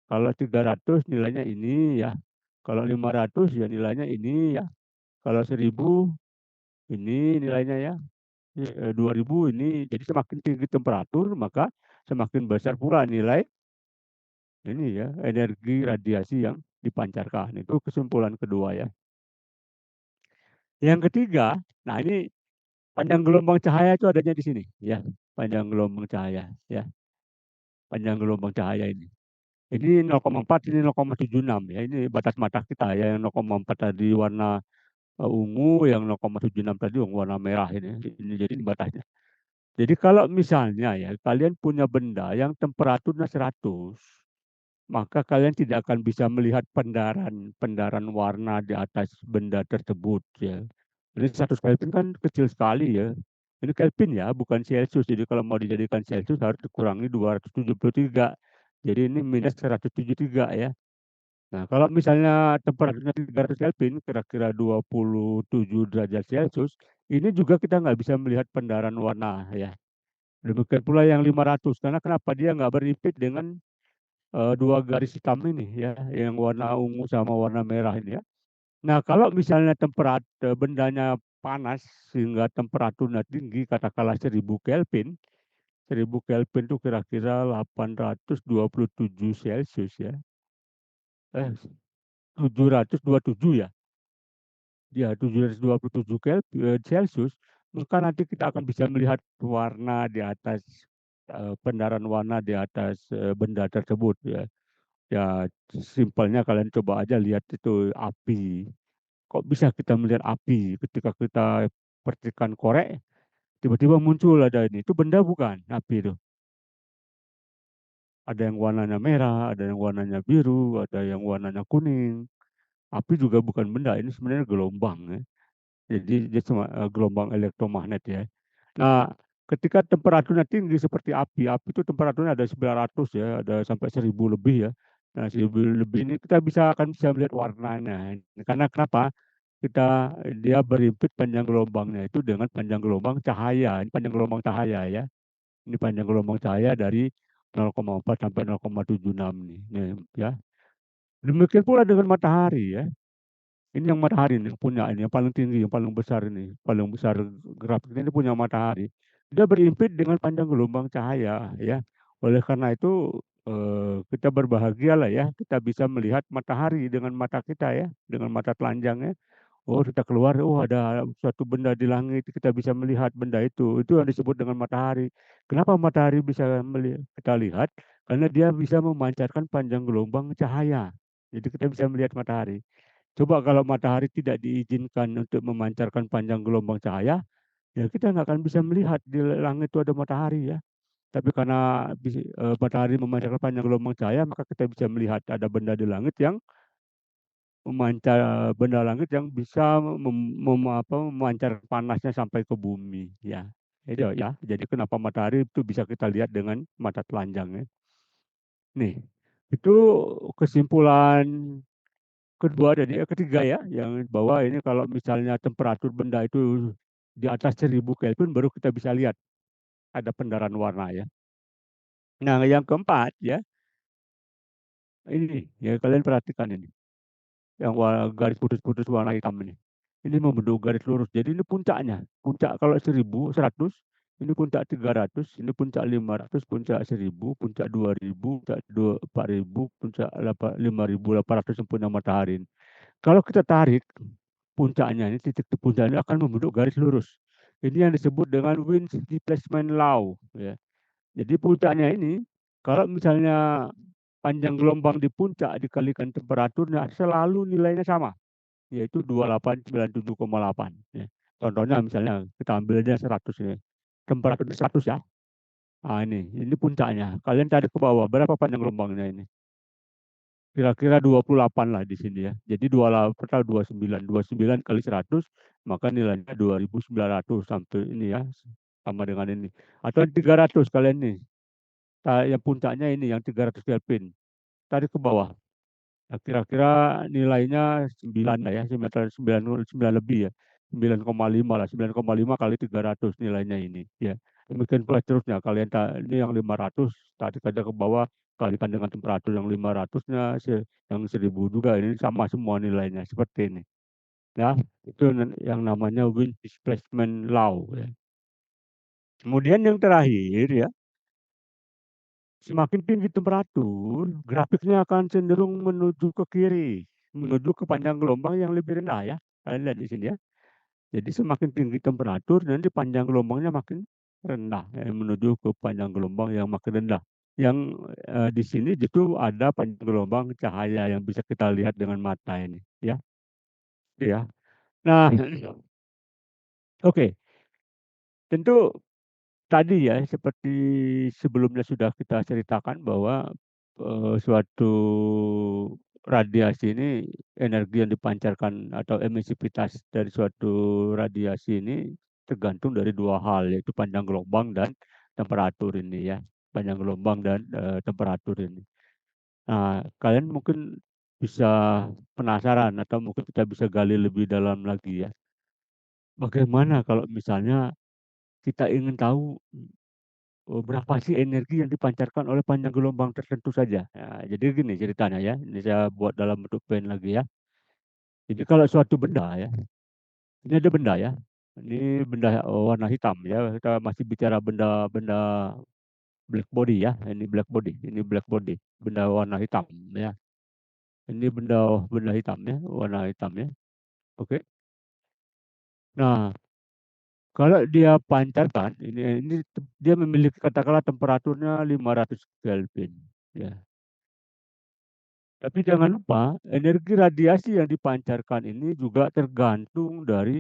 Kalau 300 nilainya ini ya. Kalau 500 ya nilainya ini ya. Kalau 1000 ini nilainya ya. 2000 ini. Jadi semakin tinggi temperatur maka semakin besar pula nilai ini ya, energi radiasi yang dipancarkan. Itu kesimpulan kedua ya. Yang ketiga, nah ini panjang gelombang cahaya itu adanya di sini ya. Panjang gelombang cahaya ya. Panjang gelombang cahaya ini. Ini 0,4, ini 0,76 ya. Ini batas mata kita ya. Yang 0,4 tadi warna ungu, yang 0,76 tadi warna merah ini. Ini jadi ini batasnya. Jadi kalau misalnya ya kalian punya benda yang temperaturnya 100, maka kalian tidak akan bisa melihat pendaran warna di atas benda tersebut ya. Jadi 100 Kelvin kan kecil sekali ya. Ini Kelvin ya, bukan Celcius. Jadi kalau mau dijadikan Celcius harus dikurangi 273. Jadi ini minus 173 ya. Nah, kalau misalnya temperaturnya 300 Kelvin, kira-kira 27 derajat Celcius, ini juga kita nggak bisa melihat pendaran warna ya. Demikian pula yang 500, karena kenapa dia nggak berimpit dengan dua garis hitam ini ya, yang warna ungu sama warna merah ini ya. Nah, kalau misalnya bendanya panas sehingga temperaturnya tinggi, katakanlah 1000 Kelvin, 1000 Kelvin itu kira-kira 827 Celcius ya. Eh, 727 ya. Ya, 727 Celcius, maka nanti kita akan bisa melihat warna di atas pendaran warna di atas benda tersebut ya. Ya, simpelnya kalian coba aja lihat itu api. Kok bisa kita melihat api ketika kita percikan korek, tiba-tiba muncul ada ini. Itu benda bukan api itu. Ada yang warnanya merah, ada yang warnanya biru, ada yang warnanya kuning. Api juga bukan benda, ini sebenarnya gelombang ya. Jadi dia cuma gelombang elektromagnet ya. Nah, ketika temperaturnya tinggi seperti api, api itu temperaturnya ada 900 ya, ada sampai 1000 lebih ya. Nah, 1000 lebih ini kita akan bisa melihat warnanya. Karena kenapa? Dia berimpit panjang gelombangnya itu dengan panjang gelombang cahaya. Ini panjang gelombang cahaya ya. Ini panjang gelombang cahaya dari 0,4 sampai 0,76 nih, nih ya. Demikian pula dengan matahari ya. Ini yang matahari nih punya ini yang paling tinggi, yang paling besar grafiknya ini punya matahari. Dia berimpit dengan panjang gelombang cahaya ya. Oleh karena itu kita berbahagialah ya, kita bisa melihat matahari dengan mata kita ya, dengan mata telanjang ya. Oh, kita keluar, oh ada suatu benda di langit, kita bisa melihat benda itu yang disebut dengan matahari. Kenapa matahari bisa kita lihat? Karena dia bisa memancarkan panjang gelombang cahaya. Jadi kita bisa melihat matahari. Coba kalau matahari tidak diizinkan untuk memancarkan panjang gelombang cahaya, ya kita nggak akan bisa melihat di langit itu ada matahari ya. Tapi karena matahari memancarkan panjang gelombang cahaya, maka kita bisa melihat ada benda di langit yang benda langit yang bisa memancar panasnya sampai ke bumi ya. Itu ya. Jadi kenapa matahari itu bisa kita lihat dengan mata telanjang ya. Nih, itu kesimpulan kedua dan yang ketiga ya, yang bahwa ini kalau misalnya temperatur benda itu di atas 1000 Kelvin baru kita bisa lihat ada pendaran warna ya. Nah, yang keempat ya, ini ya kalian perhatikan ini. Yang garis putus-putus warna hitam ini. Ini membentuk garis lurus. Jadi ini puncaknya. Puncak kalau 1100, ini puncak 300, ini puncak 500, puncak 1000, puncak 2000, puncak 4000, puncak 5800 yang punya matahari. Kalau kita tarik puncaknya, ini titik puncaknya akan membentuk garis lurus. Ini yang disebut dengan wind displacement law. Ya. Jadi puncaknya ini, kalau misalnya panjang gelombang di puncak dikalikan temperaturnya selalu nilainya sama, yaitu 2897,8. Ya. Contohnya misalnya kita ambilnya 100 ini. Temperatur 100 ya. Nah, ini puncaknya. Kalian cari ke bawah, berapa panjang gelombangnya ini? Kira-kira 28 lah di sini ya. Jadi 28 29, 29 kali 100 maka nilainya 2900 sampai ini ya. Sama dengan ini. Atau 300 kalian nih. Yang puncaknya ini yang 300 Kelvin. Tarik ke bawah. Nah, kira-kira nilainya 9 lah ya, 9 lebih ya. 9,5 lah, 9,5 kali 300 nilainya ini ya. Demikian pula seterusnya. Ini yang 500 tarik aja ke bawah kalikan dengan temperatur yang 500-nya, yang 1000 juga ini sama semua nilainya seperti ini. Ya, itu yang namanya wind displacement law ya. Kemudian yang terakhir ya, semakin tinggi temperatur, grafiknya akan cenderung menuju ke kiri, menuju ke panjang gelombang yang lebih rendah ya. Kalian lihat di sini ya. Jadi semakin tinggi temperatur, nanti panjang gelombangnya makin rendah, ya, menuju ke panjang gelombang yang makin rendah. Yang di sini justru ada panjang gelombang cahaya yang bisa kita lihat dengan mata ini, ya. Ya. Nah, oke. Tentu tadi ya, seperti sebelumnya sudah kita ceritakan bahwa, suatu radiasi ini, energi yang dipancarkan atau emisivitas dari suatu radiasi ini tergantung dari 2 hal, yaitu panjang gelombang dan temperatur ini ya, panjang gelombang dan, temperatur ini. Nah, kalian mungkin bisa penasaran atau mungkin kita bisa gali lebih dalam lagi ya. Bagaimana kalau misalnya kita ingin tahu, berapa sih energi yang dipancarkan oleh panjang gelombang tertentu saja? Nah, jadi gini ceritanya ya, ini saya buat dalam bentuk pen lagi ya. Jadi kalau suatu benda ya, ini ada benda ya, ini benda, warna hitam ya, kita masih bicara benda-benda black body ya, ini black body, benda warna hitam ya. Ini benda benda hitam ya, warna hitam ya, oke. Nah, kalau dia pancarkan, ini dia memiliki katakanlah temperaturnya 500 Kelvin, ya. Tapi jangan lupa energi radiasi yang dipancarkan ini juga tergantung dari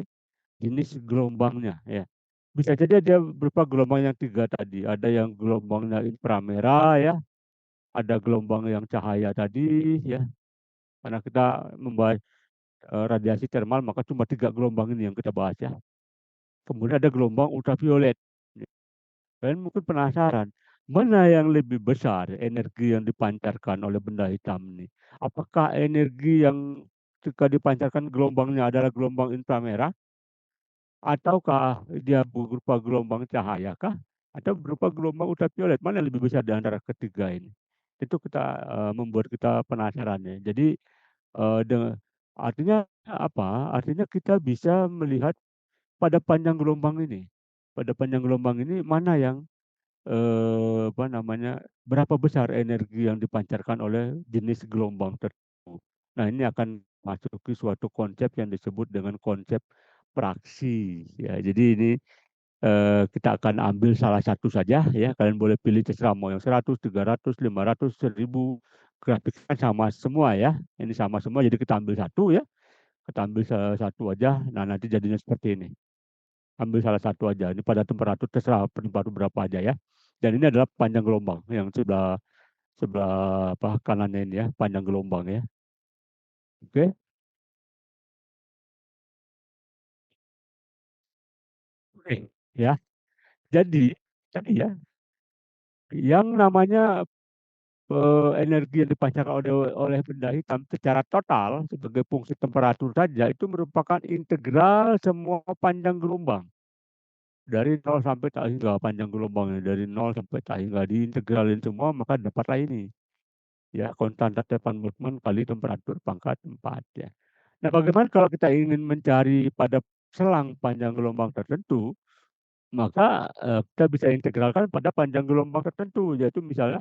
jenis gelombangnya, ya. Bisa jadi dia berupa gelombang yang 3 tadi, ada yang gelombangnya inframerah ya, ada gelombang yang cahaya tadi ya, karena kita membahas, radiasi termal maka cuma 3 gelombang ini yang kita bahas ya. Kemudian ada gelombang ultraviolet. Kalian mungkin penasaran, mana yang lebih besar energi yang dipancarkan oleh benda hitam ini? Apakah energi yang ketika dipancarkan gelombangnya adalah gelombang inframerah, ataukah dia berupa gelombang cahaya kah? Atau berupa gelombang ultraviolet? Mana yang lebih besar di antara ketiga ini? Itu kita, membuat kita penasaran ya. Jadi, artinya apa? Artinya kita bisa melihat pada panjang gelombang ini. Pada panjang gelombang ini mana yang apa namanya, berapa besar energi yang dipancarkan oleh jenis gelombang tertentu. Nah, ini akan masuki suatu konsep yang disebut dengan konsep praksi, ya. Jadi ini, kita akan ambil salah satu saja ya, kalian boleh pilih terserah mau yang 100, 300, 500, 1000, grafiknya sama semua ya. Ini sama semua jadi kita ambil satu ya, kita ambil salah satu aja, nah nanti jadinya seperti ini. Ambil salah satu aja, ini pada temperatur terserah temperatur berapa aja ya. Dan ini adalah panjang gelombang yang sebelah sebelah apa, kanannya ini ya, panjang gelombang ya, oke. Oke, ya. Jadi tadi ya, yang namanya, energi yang dipancarkan oleh benda hitam secara total sebagai fungsi temperatur saja itu merupakan integral semua panjang gelombang. Dari nol sampai tak hingga panjang gelombangnya, dari nol sampai tak hingga diintegralin semua maka dapatlah ini. Ya, konstanta Stefan-Boltzmann kali temperatur pangkat 4 ya. Nah, bagaimana kalau kita ingin mencari pada selang panjang gelombang tertentu, maka, kita bisa integralkan pada panjang gelombang tertentu, yaitu misalnya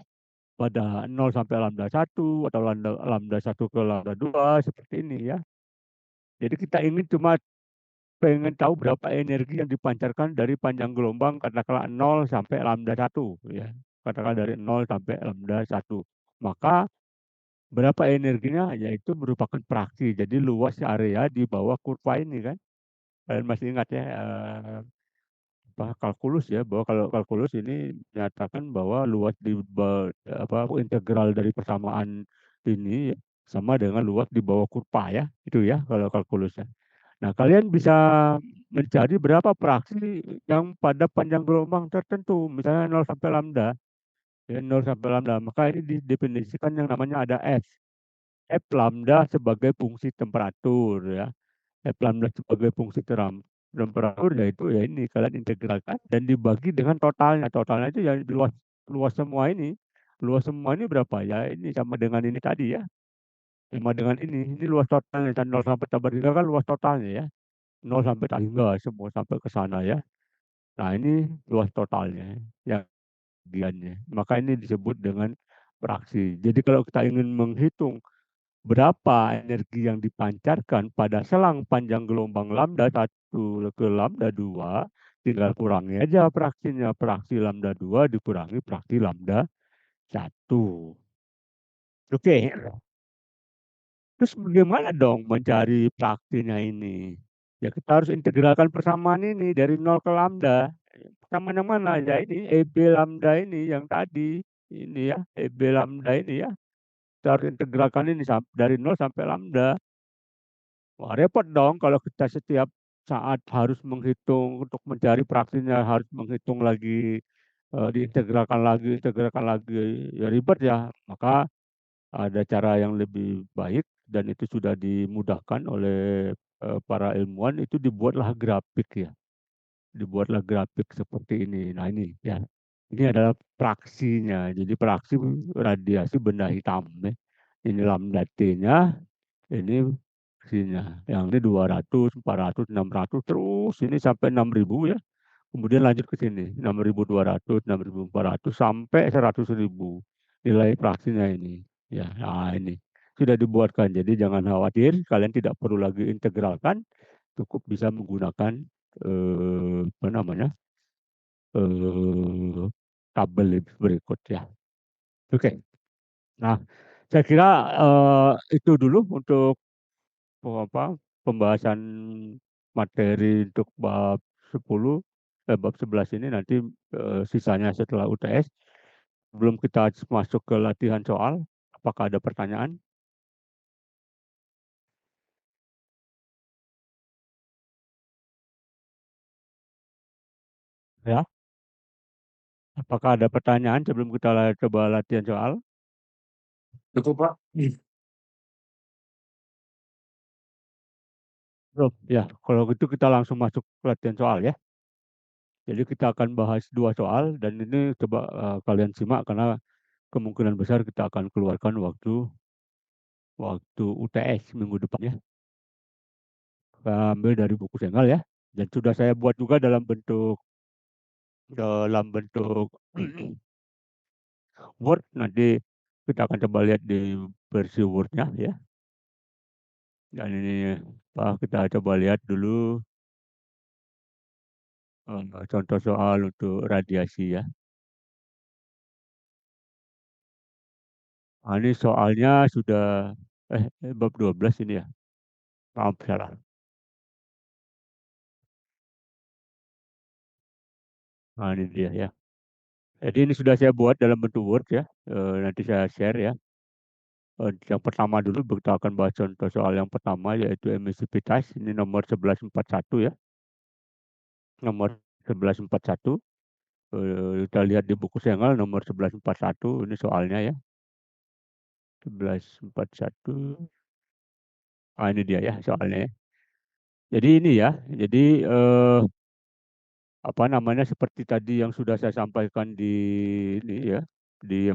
pada 0 sampai lambda 1 atau lambda 1 ke lambda 2 seperti ini ya. Jadi kita ingin cuma pengen tahu berapa energi yang dipancarkan dari panjang gelombang katakanlah 0 sampai lambda 1 ya, katakanlah dari 0 sampai lambda 1. Maka berapa energinya? Yaitu merupakan praksi, jadi luas area di bawah kurva ini kan. Kalian masih ingat ya, kalkulus ya, bahwa kalau kalkulus ini menyatakan bahwa luas integral dari persamaan ini sama dengan luas di bawah kurva ya, itu ya kalau kalkulus ya. Nah, kalian bisa mencari berapa praksi yang pada panjang gelombang tertentu, misalnya 0 sampai lambda, ya 0 sampai lambda, maka ini didefinisikan yang namanya ada F. F lambda sebagai fungsi temperatur ya, F lambda sebagai fungsi temperatur yaitu ya ini kalian integralkan dan dibagi dengan totalnya, totalnya itu ya luas luas semua ini. Luas semua ini berapa? Ya ini sama dengan ini tadi ya, sama dengan ini luas totalnya kan 0 sampai tambah 3 kan luas totalnya ya, 0 sampai tak hingga semua sampai ke sana ya. Nah ini luas totalnya yang bagiannya, maka ini disebut dengan fraksi. Jadi kalau kita ingin menghitung berapa energi yang dipancarkan pada selang panjang gelombang lambda 1 ke lambda 2, tinggal kurangi aja fraksinya, fraksi lambda 2 dikurangi fraksi lambda 1. Oke, terus bagaimana dong mencari fraksinya ini? Ya kita harus integralkan persamaan ini dari 0 ke lambda. Persamaan yang mana? Ya ini EB lambda ini yang tadi, ini ya, EB lambda ini ya. Kita harus integralkan ini dari 0 sampai lambda. Wah, repot dong kalau kita setiap saat harus menghitung untuk mencari fraksinya, harus menghitung lagi, diintegralkan lagi, ya ribet ya. Maka ada cara yang lebih baik dan itu sudah dimudahkan oleh para ilmuwan, itu dibuatlah grafik ya, dibuatlah grafik seperti ini. Nah ini ya, ini adalah praksinya. Jadi praksi radiasi benda hitam ya. Ini lambda T-nya, ini sini. Yang ini 200, 400, 600, terus ini sampai 6.000 ya. Kemudian lanjut ke sini, 6.200, 6.400 sampai 100.000 nilai fraksinya ini. Ya, nah ini sudah dibuatkan. Jadi jangan khawatir, kalian tidak perlu lagi integralkan, cukup bisa menggunakan apa namanya eh, tabel berikut ya. Oke. Nah, saya kira itu dulu untuk apa pembahasan materi untuk bab 10, bab 11 ini nanti sisanya setelah UTS. Sebelum kita masuk ke latihan soal, apakah ada pertanyaan? Ya, apakah ada pertanyaan sebelum kita coba latihan soal? Cukup, Pak. Belum. Ya, kalau gitu kita langsung masuk ke latihan soal ya. Jadi kita akan bahas dua soal dan ini coba kalian simak karena kemungkinan besar kita akan keluarkan waktu waktu UTS minggu depan ya. Saya ambil dari buku Sengal ya. Dan sudah saya buat juga dalam bentuk Word. Nanti kita akan coba lihat di versi Word-nya ya. Dan ini kita coba lihat dulu contoh soal untuk radiasi ya. Nah, ini soalnya sudah bab 12 ini ya. Maaf salah. Nah, ini dia ya. Jadi ini sudah saya buat dalam bentuk Word ya. Nanti saya share ya. Yang pertama dulu kita akan bahas contoh soal yang pertama yaitu emisivitas. Ini nomor 1141 ya. Nomor 1141. Kita lihat di buku Sengal nomor 1141. Ini soalnya ya. 1141. Ah, ini dia ya soalnya ya. Jadi ini ya. Jadi apa namanya seperti tadi yang sudah saya sampaikan di ini ya. Di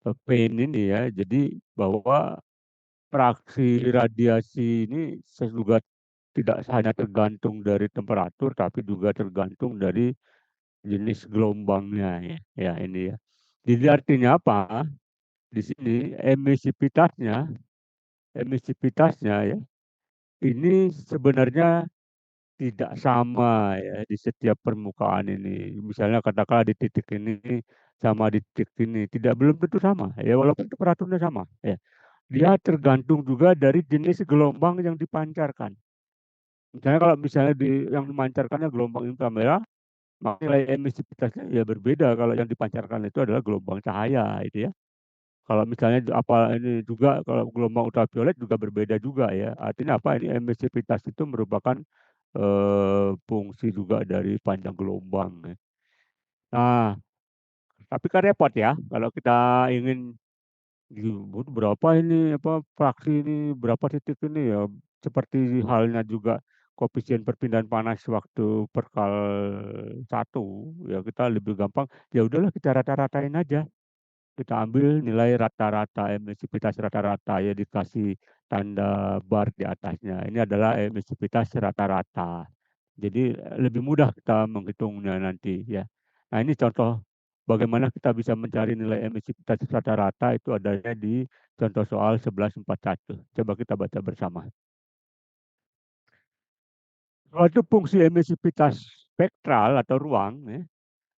PAIN ini ya. Jadi bahwa fraksi radiasi ini juga tidak hanya tergantung dari temperatur, tapi juga tergantung dari jenis gelombangnya ya. Ya ini ya. Jadi artinya apa? Di sini emisivitasnya ya, ini sebenarnya tidak sama ya di setiap permukaan ini. Misalnya katakanlah di titik ini sama di titik ini, belum tentu sama ya walaupun temperaturnya sama ya. Dia tergantung juga dari jenis gelombang yang dipancarkan. Misalnya kalau misalnya yang dipancarkannya gelombang inframerah, maka nilai emisivitasnya ya berbeda kalau yang dipancarkan itu adalah gelombang cahaya itu ya. Kalau misalnya apa ini juga kalau gelombang ultraviolet juga berbeda juga ya. Artinya apa? Ini emisivitas itu merupakan fungsi juga dari panjang gelombang ya. Nah, tapi kan repot ya kalau kita ingin berapa ini apa fraksi ini berapa titik ini ya seperti halnya juga koefisien perpindahan panas waktu perkal satu ya kita lebih gampang ya udahlah kita rata-ratain aja. Kita ambil nilai rata-rata, emisivitas rata-rata ya dikasih tanda bar di atasnya. Ini adalah emisivitas rata-rata. Jadi lebih mudah kita menghitungnya nanti ya. Nah ini contoh bagaimana kita bisa mencari nilai emisivitas rata-rata itu adanya di contoh soal 1141. Coba kita baca bersama. Suatu fungsi emisivitas spektral atau ruang ya,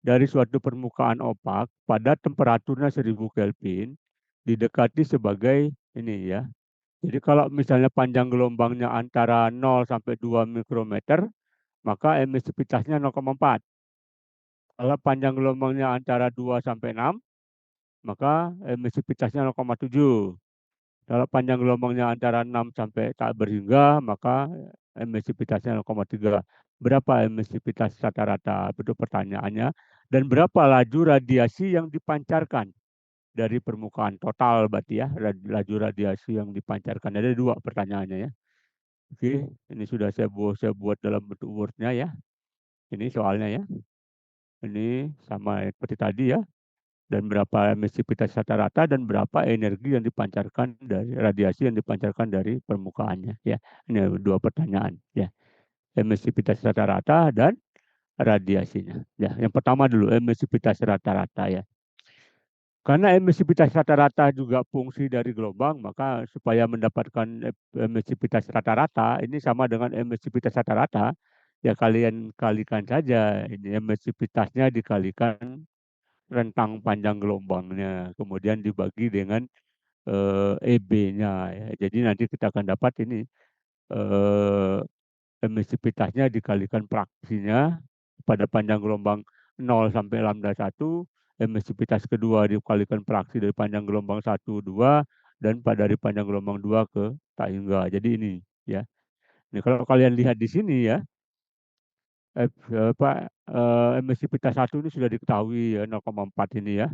dari suatu permukaan opak pada temperaturnya 1000 Kelvin didekati sebagai ini ya. Jadi kalau misalnya panjang gelombangnya antara 0 sampai 2 mikrometer, maka emisivitasnya 0,4. Kalau panjang gelombangnya antara 2 sampai 6, maka emisivitasnya 0,7. Kalau panjang gelombangnya antara 6 sampai tak berhingga, maka emisivitasnya 0,3. Berapa emisivitas rata-rata? Itu pertanyaannya. Dan berapa laju radiasi yang dipancarkan? dari permukaan total berarti ya, laju radiasi yang dipancarkan. Ada dua pertanyaannya ya. Oke, ini sudah saya buat dalam bentuk Word-nya ya. Ini soalnya ya. Ini sama seperti tadi ya. Dan berapa emisivitas rata-rata dan berapa energi yang dipancarkan dari radiasi yang dipancarkan dari permukaannya ya. Ini dua pertanyaan ya. Emisivitas rata-rata dan radiasinya. Ya, yang pertama dulu emisivitas rata-rata ya. Karena emisivitas rata-rata juga fungsi dari gelombang, maka supaya mendapatkan emisivitas rata-rata, ini sama dengan emisivitas rata-rata, ya kalian kalikan saja. Ini emisivitasnya dikalikan rentang panjang gelombangnya, kemudian dibagi dengan EB-nya. Ya. Jadi nanti kita akan dapat ini eh, emisivitasnya dikalikan praksinya pada panjang gelombang 0 sampai lambda 1, emisivitas kedua dikalikan praksi dari panjang gelombang 1, 2, dan pada dari panjang gelombang 2 ke tak hingga. Jadi ini ya. Ini kalau kalian lihat di sini ya, emisivitas 1 ini sudah diketahui ya 0,4 ini ya.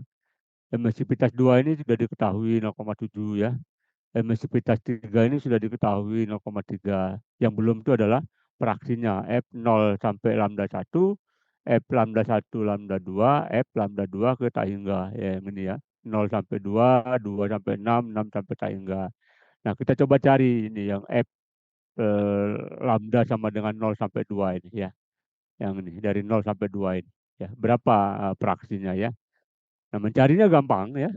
Emisivitas 2 ini sudah diketahui 0,7 ya. Emisivitas 3 ini sudah diketahui 0,3. Yang belum itu adalah praksinya F0 sampai lambda 1, F lambda 1 lambda 2, F lambda 2 ke tak hingga. Ya, yang ini ya. 0 sampai 2, 2 sampai 6 sampai tak hingga. Nah, kita coba cari ini yang F lambda sama dengan 0 sampai 2 ini ya. Yang ini dari 0 sampai 2 ini. Ya, berapa praksinya ya. Nah, mencarinya gampang ya.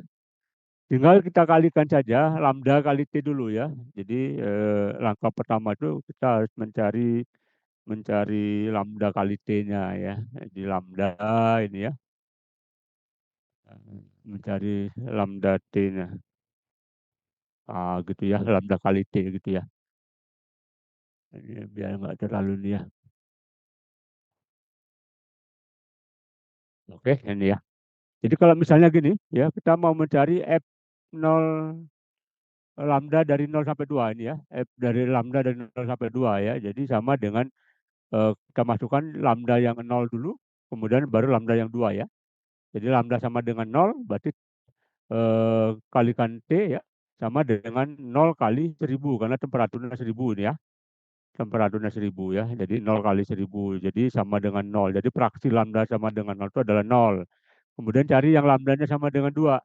Tinggal kita kalikan saja lambda kali T dulu ya. Jadi langkah pertama itu kita harus mencari mencari lambda kali T-nya ya. Jadi lambda ini ya, mencari lambda T-nya. Ah, gitu ya, lambda kali T gitu ya. Ini biar nggak terlalu ini ya. Oke, ini ya. Jadi kalau misalnya gini ya, kita mau mencari F0 lambda dari 0 sampai 2 ini ya. F dari lambda dari 0 sampai 2 ya. Jadi sama dengan kita masukkan lambda yang 0 dulu, kemudian baru lambda yang 2 ya. Jadi lambda sama dengan 0, berarti kalikan T ya, sama dengan 0 kali 1000, karena temperaturnya 1000 ini ya. Temperaturnya 1000 ya, jadi 0 kali 1000, jadi sama dengan 0. Jadi praksi lambda sama dengan 0 itu adalah 0. Kemudian cari yang lambdanya sama dengan 2.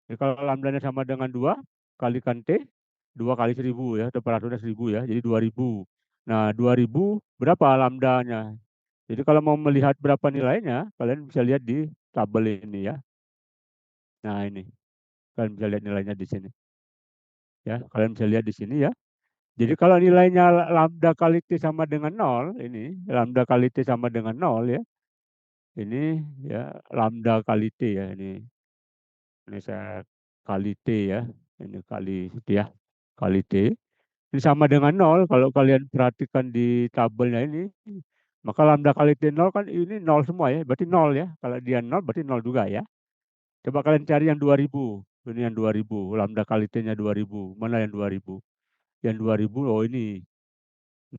Jadi kalau lambdanya sama dengan 2, kalikan T, 2 kali 1000 ya, temperaturnya 1000 ya, jadi 2000. Nah, 2000 berapa lambdanya? Jadi kalau mau melihat berapa nilainya, kalian bisa lihat di tabel ini ya. Nah ini, kalian bisa lihat nilainya di sini. Ya, kalian bisa lihat di sini ya. Jadi kalau nilainya lambda kali T sama dengan 0, ini lambda kali T sama dengan 0 ya. Ini ya lambda kali T ya, ini saya kali T ya. Ini kali T ya, kali T. Ini sama dengan 0 kalau kalian perhatikan di tabelnya ini. Maka lambda kali T 0 kan ini 0 semua ya, berarti 0 ya. Kalau dia 0 berarti 0 juga ya. Coba kalian cari yang 2000. Ini yang 2000. Lambda kali T-nya 2000. Mana yang 2000? Yang 2000, oh ini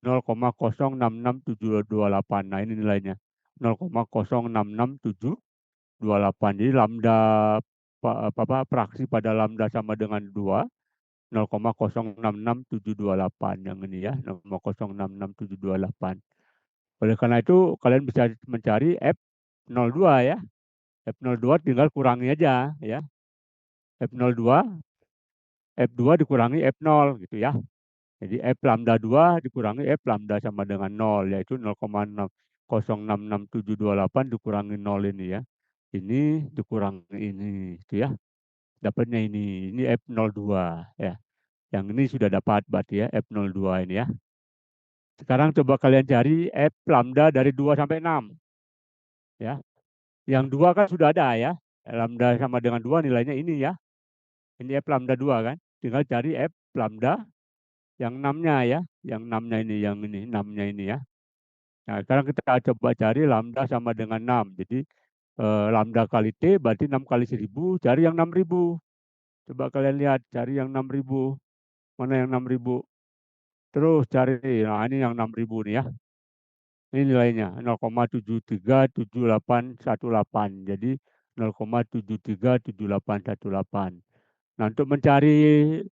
0,066728. Nah ini nilainya. 0,066728. Jadi lambda praksi pada lambda sama dengan 2. 0,066728 yang ini ya. 0,066728. Oleh karena itu kalian bisa mencari F02 ya. F02 tinggal kurangi aja ya. F02 F2 dikurangi F0 gitu ya. Jadi F lambda 2 dikurangi F lambda sama dengan 0, yaitu 0,066728 dikurangi 0 ini ya. Ini dikurangi ini gitu ya. Dapatnya ini F02 ya. Yang ini sudah dapat berarti ya F02 ini ya. Sekarang coba kalian cari F lambda dari 2 sampai 6 ya. Yang 2 kan sudah ada ya. Lambda sama dengan 2 nilainya ini ya. Ini F lambda 2 kan. Tinggal cari F lambda yang 6-nya ya, yang 6-nya ini, yang ini, 6-nya ini ya. Nah, sekarang kita coba cari lambda sama dengan 6. Jadi lambda kali T berarti 6 kali 1000, cari yang 6000. Coba kalian lihat, cari yang 6000. Mana yang 6000? Terus cari, nah ini yang 6000 nih ya. Ini nilainya 0,7371818. Jadi 0,7371818. Nah, untuk mencari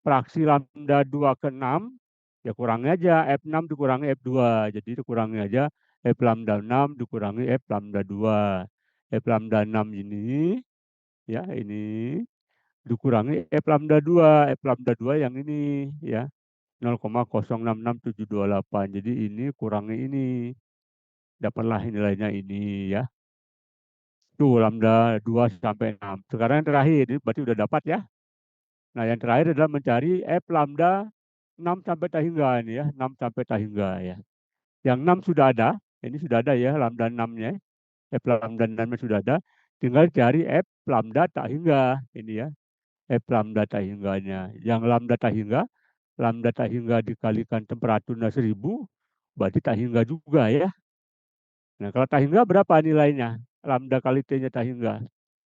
fraksi lambda 2 ke 6, ya kurangi aja F6 dikurangi F2. Jadi dikurangi aja F lambda 6 dikurangi F lambda 2. F lambda 6 ini, ya ini, dikurangi F lambda 2. F lambda 2 yang ini, ya 0,066728. Jadi ini kurangi ini, dapatlah nilainya ini ya. Tuh lambda 2 sampai 6. Sekarang yang terakhir, ini berarti udah dapat ya. Nah, yang terakhir adalah mencari F lambda 6 sampai tak hingga ini ya, 6 sampai tak hingga ya. Yang 6 sudah ada, ini sudah ada ya lambda 6-nya. F lambda 6-nya sudah ada, tinggal cari F lambda tak hingga ini ya. F lambda tak hingganya. Yang lambda tak hingga dikalikan temperaturnya 1000, berarti tak hingga juga ya. Nah, kalau tak hingga berapa nilainya? Lambda kali T-nya tak hingga.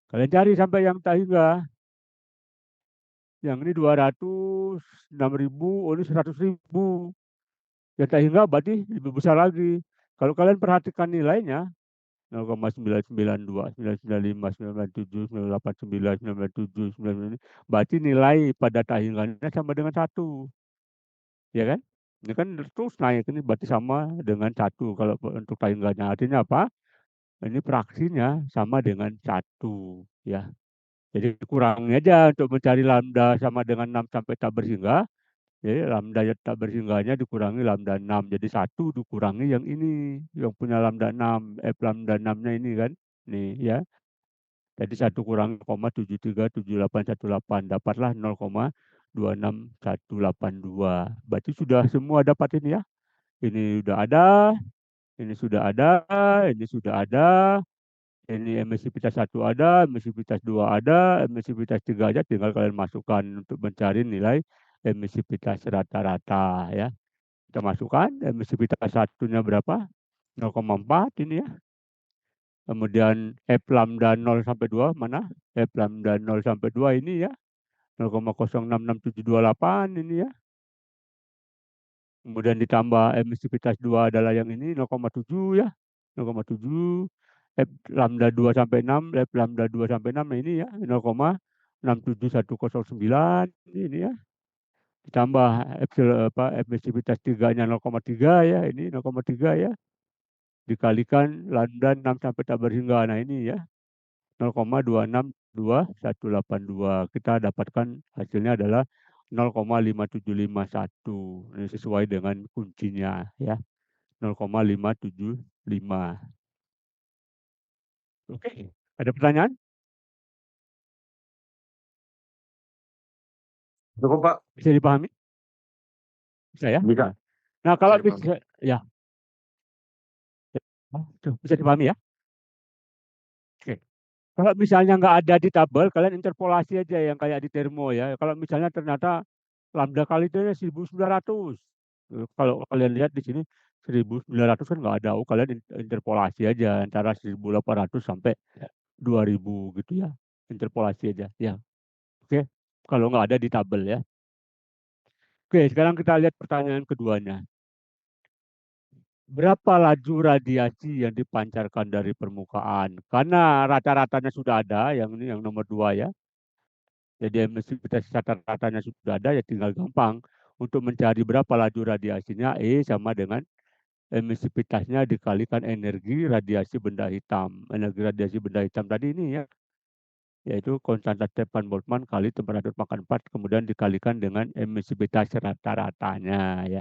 Kalian cari sampai yang tak hingga. Yang ini 200, 6.000, oh ini 100.000. Yang tak hingga berarti lebih besar lagi. Kalau kalian perhatikan nilainya, 0,992, 995, 997, 989, 997, 99, berarti nilai pada tak hingganya sama dengan 1. Ya kan? Ini kan terus naik, ini berarti sama dengan 1 kalau untuk tak hingganya. Artinya apa? Ini fraksinya sama dengan 1. Ya. Jadi kurangi aja untuk mencari lambda sama dengan 6 sampai tak berhingga. Jadi lambda yang tak berhingganya dikurangi lambda 6. Jadi 1 dikurangi yang ini, yang punya lambda 6. F lambda 6-nya ini kan. Nih ya. Jadi 1 kurang 0,737818. Dapatlah 0,26182. Berarti sudah semua dapat ini ya. Ini sudah ada, ini sudah ada, ini sudah ada. Ini emisivitas 1 ada, emisivitas 2 ada, emisivitas 3 aja, tinggal kalian masukkan untuk mencari nilai emisivitas rata-rata ya. Kita masukkan emisivitas satunya berapa? 0,4 ini ya. Kemudian F lambda 0 sampai 2 mana? F lambda 0 sampai 2 ini ya. 0,066728 ini ya. Kemudian ditambah emisivitas 2 adalah yang ini 0,7 ya. 0,7. F lambda 2 sampai 6, F lambda 2 sampai 6 nah ini ya 0,67109 ini ya. Ditambah emisivitas 3-nya 0,3 ya, ini 0,3 ya. Dikalikan lambda 6 sampai tak berhingga. Nah ini ya 0,2622182. Kita dapatkan hasilnya adalah 0,5751. Ini sesuai dengan kuncinya ya. 0,575. Oke, ada pertanyaan?
Cukup, Pak.
Bisa dipahami? Bisa ya?
Bisa.
Ya. Nah, kalau
Bisa dipahami.
bisa ya, bisa dipahami ya? Oke. Kalau misalnya nggak ada di tabel, kalian interpolasi aja yang kayak di termo ya. Kalau misalnya ternyata lambda kali itu 1900. Kalau kalian lihat di sini 1900 kan nggak ada. Oh, kalian interpolasi aja antara 1800 sampai 2000 gitu ya. Interpolasi aja. Ya. Oke. Kalau nggak ada di tabel ya. Oke, sekarang kita lihat pertanyaan keduanya. Berapa laju radiasi yang dipancarkan dari permukaan? Karena rata-ratanya sudah ada, yang ini yang nomor 2 ya. Jadi emisivitas rata-ratanya sudah ada, ya tinggal gampang. Untuk mencari berapa laju radiasinya, E sama dengan emisivitasnya dikalikan energi radiasi benda hitam. Energi radiasi benda hitam tadi ini ya, yaitu konstanta Stefan Boltzmann kali temperatur makan 4, kemudian dikalikan dengan emisivitas rata-ratanya ya.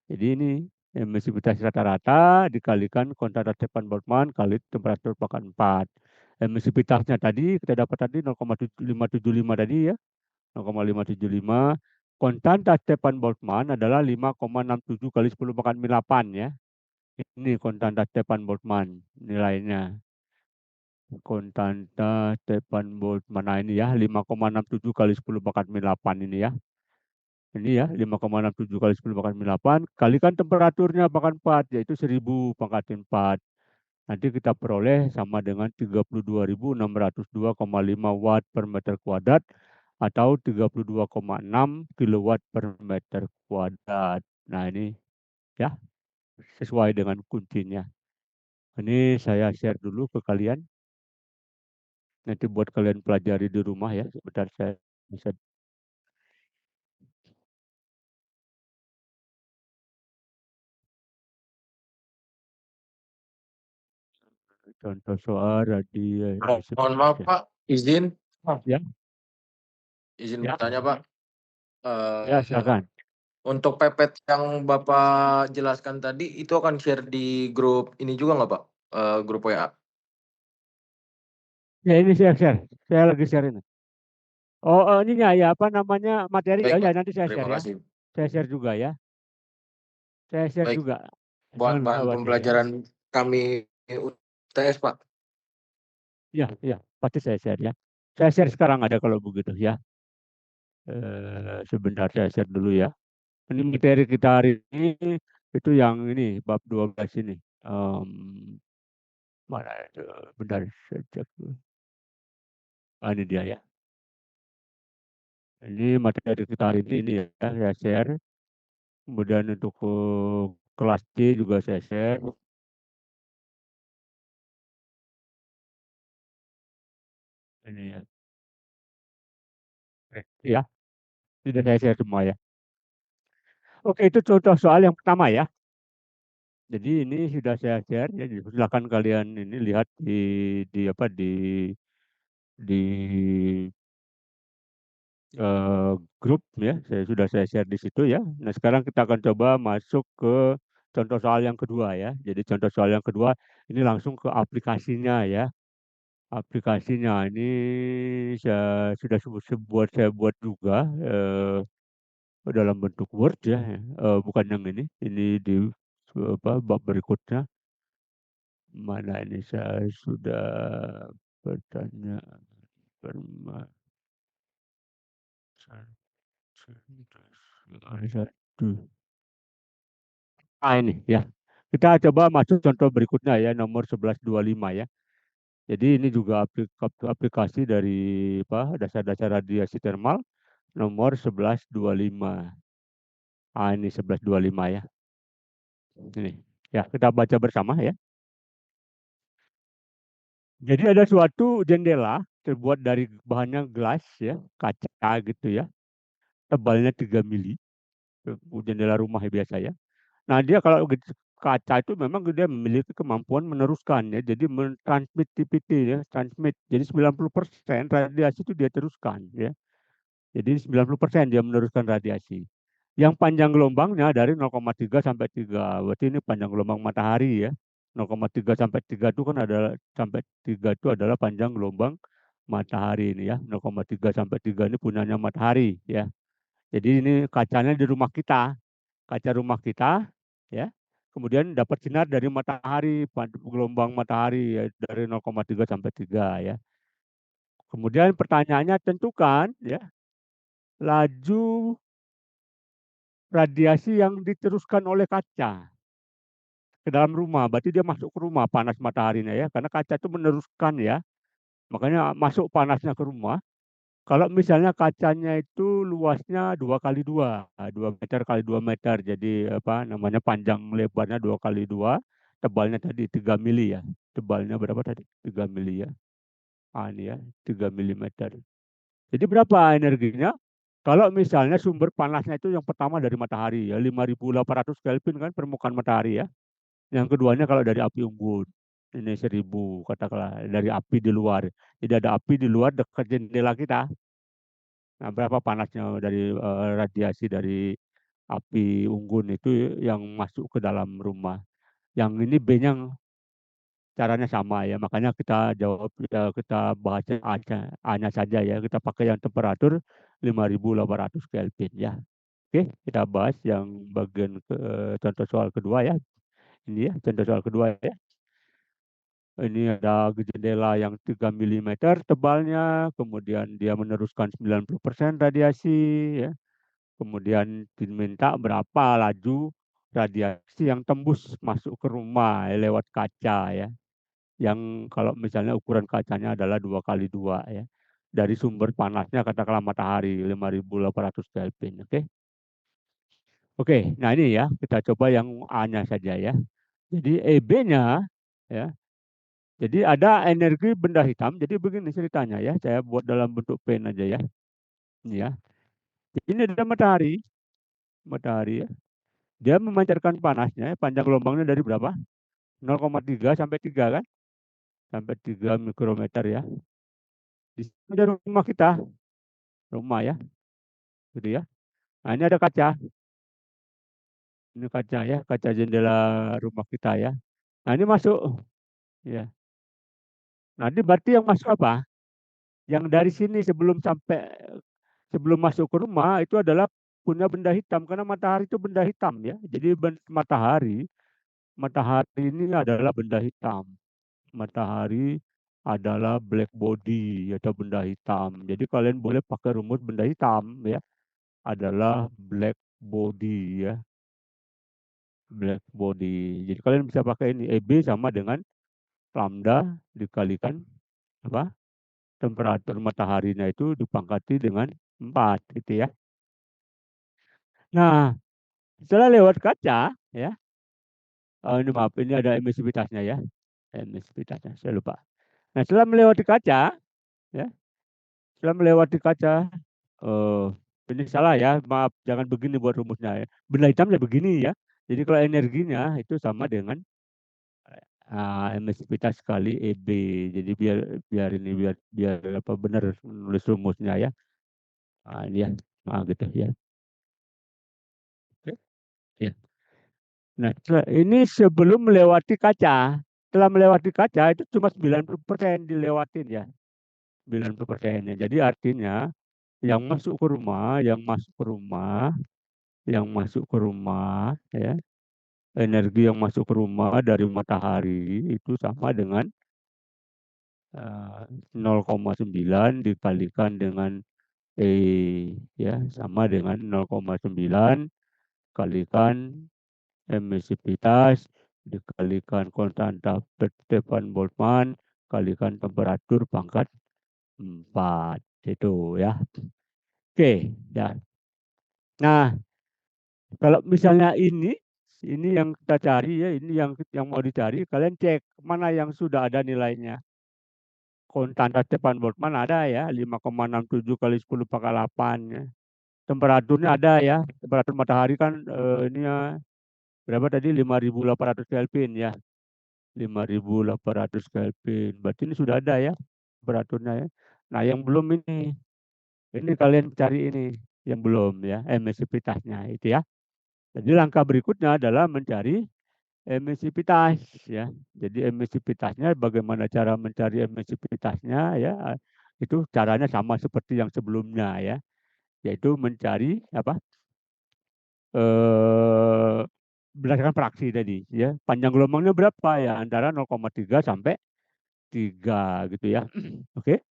Jadi ini emisivitas rata-rata dikalikan konstanta Stefan Boltzmann kali temperatur makan 4. Emisivitasnya tadi kita dapat tadi 0,575 tadi ya. 0,575. Konstanta Stefan Boltzmann adalah 5,67 kali 10 pangkat 8 ya. Ini konstanta Stefan Boltzmann nilainya. Konstanta Stefan Boltzmann, nah ini ya 5,67 kali 10 pangkat 8 ini ya. Ini ya 5,67 kali 10 pangkat 8 kalikan temperaturnya pangkat 4 yaitu 1000 pangkat 4. Nanti kita peroleh sama dengan 32.602,5 watt per meter kuadrat atau 32,6 kilowatt per meter kuadrat. Nah ini ya sesuai dengan kuncinya. Ini saya share dulu ke kalian. Nanti buat kalian pelajari di rumah ya. Sebentar saya bisa contoh soal radiasi
Mohon
panas
maaf
ya.
Pak, izin,
Ya,
izin
ya,
bertanya Pak.
ya
Eh,
silakan.
untuk pepet yang Bapak jelaskan tadi itu akan share di grup ini juga nggak Pak? Grup WA.
Ya ini saya share. Saya lagi share ini. Oh, ini ya apa namanya materi ya,
Baik
ya
Pak,
nanti saya
terima
share ya.
kasih.
Saya share juga ya. Saya share
Baik,
juga.
buat
Jangan
bahan
khawatir ya.
pembelajaran kami UTS Pak.
Ya, ya, pasti saya share ya. Saya share sekarang ada kalau begitu ya. Sebentar saya share dulu ya. Ini materi kita hari ini itu yang ini bab 12 ini. Em, mana itu? Bentar saya cek dulu. Ah, ini dia ya. Ini materi kita hari ini ya, saya share. Kemudian untuk kelas C juga saya share. Ini ya. Ya, sudah saya share semua ya. Oke, itu contoh soal yang pertama ya. Jadi ini sudah saya share ya. Jadi silakan kalian ini lihat di apa di eh, grup ya. Saya share di situ ya. Nah, sekarang kita akan coba masuk ke contoh soal yang kedua ya. Jadi contoh soal yang kedua ini langsung ke aplikasinya ya. Aplikasinya ini saya buat juga dalam bentuk Word ya. Bukan yang ini. Ini di apa bab berikutnya. Mana ini saya sudah bertanya permasalahan satu. Ah ini ya. Kita coba masuk contoh berikutnya ya nomor 1125 ya. Jadi ini juga aplikasi dari apa dasar-dasar radiasi thermal nomor 1125. Ah ini 1125 ya. Ini. Ya, kita baca bersama ya. Jadi ada suatu jendela terbuat dari bahannya gelas ya, kaca gitu ya. Tebalnya 3 mili. Jendela rumah biasa ya. Nah, dia kalau kaca itu memang dia memiliki kemampuan meneruskan ya. Jadi mentransmitivity ya, transmit. Jadi 90% radiasi itu dia teruskan ya. Jadi 90% dia meneruskan radiasi. Yang panjang gelombangnya dari 0,3 sampai 3. Berarti ini panjang gelombang matahari ya. 0,3 sampai 3 itu kan adalah sampai 3 itu adalah panjang gelombang matahari ini ya. 0,3 sampai 3 ini punyanya matahari ya. Jadi ini kacanya di rumah kita, kaca rumah kita ya. Kemudian dapat sinar dari matahari, gelombang matahari ya, dari 0,3 sampai 3 ya. Kemudian pertanyaannya tentukan ya laju radiasi yang diteruskan oleh kaca ke dalam rumah. Berarti dia masuk ke rumah panas mataharinya ya, karena kaca itu meneruskan ya. Makanya masuk panasnya ke rumah. Kalau misalnya kacanya itu luasnya 2 kali 2, 2 meter kali 2 meter. Jadi apa namanya panjang lebarnya 2 kali 2, tebalnya tadi 3 mili ya. Tebalnya berapa tadi? 3 mili ya. Ah, ini ya, 3 milimeter. Jadi berapa energinya? Kalau misalnya sumber panasnya itu yang pertama dari matahari ya, 5.800 Kelvin kan permukaan matahari ya. Yang keduanya kalau dari api unggun, ini 1.000 katakanlah dari api di luar. Jadi ada api di luar dekat jendela kita. Nah, berapa panasnya dari radiasi dari api unggun itu yang masuk ke dalam rumah. Yang ini B-nya caranya sama ya. Makanya kita jawab kita bahasnya A-nya saja ya. Kita pakai yang temperatur 5.800 Kelvin ya. Oke, kita bahas yang bagian contoh soal kedua ya. Ini ya, contoh soal kedua ya. Ini ada jendela yang 3 milimeter tebalnya, kemudian dia meneruskan 90% radiasi ya. Kemudian diminta berapa laju radiasi yang tembus masuk ke rumah ya, lewat kaca ya. Yang kalau misalnya ukuran kacanya adalah 2 kali 2 ya. Dari sumber panasnya katakanlah matahari 5.800 Kelvin. Oke. Oke, nah ini ya kita coba yang A-nya saja ya. Jadi EB-nya ya Jadi ada energi benda hitam. Jadi begini ceritanya ya. Saya buat dalam bentuk pen aja ya. Ini ya. Ini ada matahari. Matahari ya. Dia memancarkan panasnya. Panjang gelombangnya dari berapa? 0,3 sampai 3 kan? Sampai 3 mikrometer ya. Di sini ada rumah kita. Rumah ya. Gitu ya. Nah ini ada kaca. Ini kaca ya. Kaca jendela rumah kita ya. Nah ini masuk. Ya. Nanti berarti yang masuk apa? Yang dari sini sebelum masuk ke rumah itu adalah punya benda hitam karena matahari itu benda hitam ya. Jadi matahari ini adalah benda hitam. Matahari adalah black body atau benda hitam. Jadi kalian boleh pakai rumus benda hitam ya adalah black body ya, black body. Jadi kalian bisa pakai ini EB sama dengan lambda dikalikan apa? Temperatur mataharinya itu dipangkati dengan 4 gitu ya. Nah, setelah lewat kaca ya. Ini maaf, ini ada emisivitasnya ya. Emisivitasnya, saya lupa. Nah, setelah melewati kaca, ya, setelah melewati kaca, eh ini salah ya, maaf, jangan begini buat rumusnya ya. Benda hitam ya begini ya. Jadi kalau energinya itu sama dengan emisivitas kali EB. Jadi biar biar ini biar biar apa benar nulis rumusnya ya. Nah, ini ya, gitu ya. Oke. Ya. Nah, ini sebelum melewati kaca. Setelah melewati kaca itu cuma 90% dilewatin ya. 90%. Jadi artinya yang masuk ke rumah, yang masuk ke rumah, ya, energi yang masuk ke rumah dari matahari itu sama dengan 0,9 dikalikan dengan ya sama dengan 0,9 kalikan emisivitas dikalikan konstanta Stefan Boltzmann kalikan temperatur pangkat 4 itu ya. Oke, ya. Nah, kalau misalnya ini yang kita cari ya, ini yang mau dicari, kalian cek mana yang sudah ada nilainya. Konstanta Stefan Boltzmann ada ya, 5,67 kali 10 pangkat 8 ya. Temperaturnya ada ya, temperatur matahari kan ini ya, berapa tadi 5.800 Kelvin ya. 5.800 Kelvin. Berarti ini sudah ada ya temperaturnya ya. Nah, yang belum ini kalian cari ini yang belum ya, emisivitasnya itu ya. Jadi langkah berikutnya adalah mencari emisivitas ya. Jadi emisivitasnya bagaimana cara mencari emisivitasnya ya. Itu caranya sama seperti yang sebelumnya ya, yaitu mencari apa? eh berdasarkan fraksi tadi ya. Panjang gelombangnya berapa ya? Antara 0,3 sampai 3 gitu ya. Oke.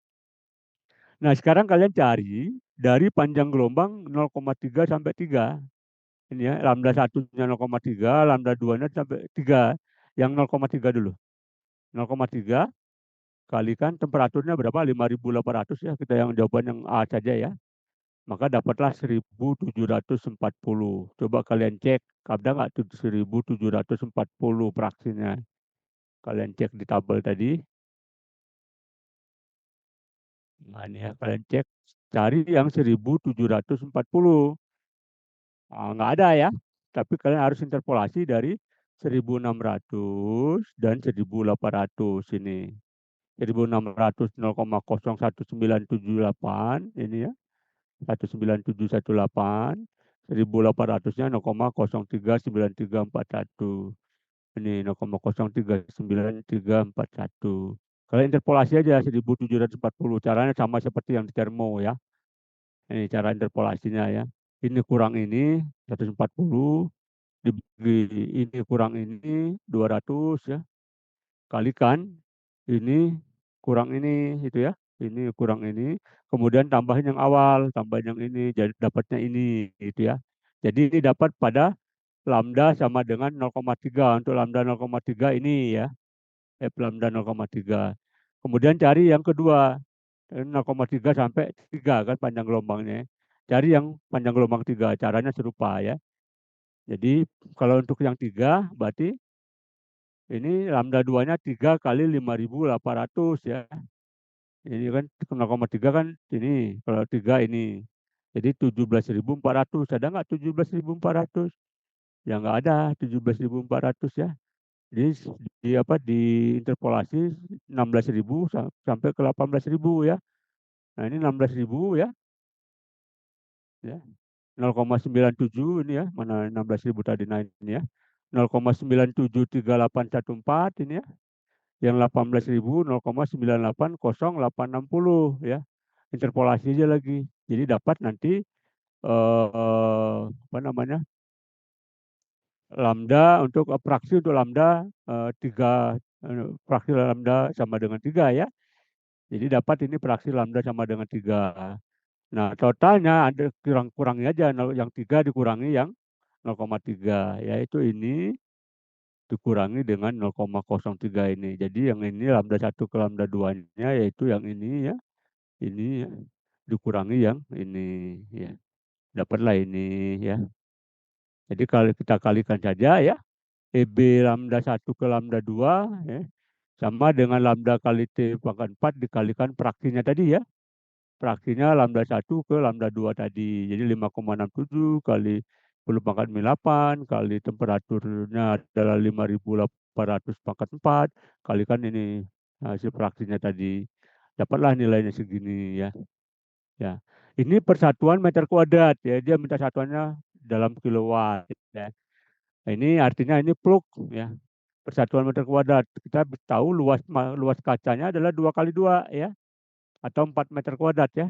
Nah, sekarang kalian cari dari panjang gelombang 0,3 sampai 3. Ini ya, lambda satunya 0,3, lambda 2-nya sampai 3. Yang 0,3 dulu. 0,3 kalikan temperaturnya berapa? 5.800 ya. Kita yang jawaban yang A saja ya. Maka dapatlah 1.740. Coba kalian cek, ada nggak 1.740 fraksinya? Kalian cek di tabel tadi. Nah, ini ya, kalian cek, cari yang 1.740. Nggak ada ya, tapi kalian harus interpolasi dari 1.600 dan 1.800 ini. 1.600 0,01978 ini ya, 19718, 1.800-nya 0,039341. Ini 0,039341. Kalian interpolasi aja 1.740. Caranya sama seperti yang di termo ya. Ini cara interpolasinya ya. Ini kurang ini 140 dibagi ini kurang ini 200 ya. Kalikan ini kurang ini itu ya. Ini kurang ini, kemudian tambahin yang awal, tambahin yang ini, jadi dapatnya ini gitu ya. Jadi ini dapat pada lambda sama dengan 0,3. Untuk lambda 0,3 ini ya. Lambda 0,3. Kemudian cari yang kedua 0,3 sampai 3 kan panjang gelombangnya. Cari yang panjang gelombang 3, caranya serupa ya. Jadi kalau untuk yang 3 berarti Ini lambda 2-nya 3 kali 5.800 ya. Ini kan 0,3 kan ini, kalau 3 ini. Jadi 17.400. Ada nggak 17.400? Ya nggak ada 17.400 ya. Jadi di apa diinterpolasi 16.000 sampai ke 18.000 ya. Nah ini 16.000 ya, ya 0,97 ini ya, mana 16.000 tadi naik ini ya. 0,973814 ini ya. Yang 18.000 0,9800860 ya. Interpolasi aja lagi. Jadi dapat nanti apa namanya? Lambda untuk fraksi untuk lambda 3 fraksi lambda sama dengan 3 ya. Jadi dapat ini fraksi lambda sama dengan 3. Nah, totalnya ada kurang-kurangnya aja yang 3 dikurangi yang 0,3 yaitu ini dikurangi dengan 0,03 ini. Jadi yang ini lambda 1 ke lambda 2-nya yaitu yang ini ya. Ini ya, dikurangi yang ini ya. Dapatlah ini ya. Jadi kalau kita kalikan saja ya, EB lambda 1 ke lambda 2 ya, sama dengan lambda kali T pangkat 4 dikalikan fraksinya tadi ya. Fraksinya lambda 1 ke lambda 2 tadi. Jadi 5,67 kali 10 pangkat 8 kali temperaturnya adalah 5.800 pangkat 4 kalikan ini hasil fraksinya tadi. Dapatlah nilainya segini ya. Ya. Ini persatuan meter kuadrat ya. Dia minta satuannya dalam kilowatt ya. Nah, ini artinya ini plug ya. Persatuan meter kuadrat. Kita tahu luas kacanya adalah 2 kali 2 ya atau 4 meter kuadrat ya.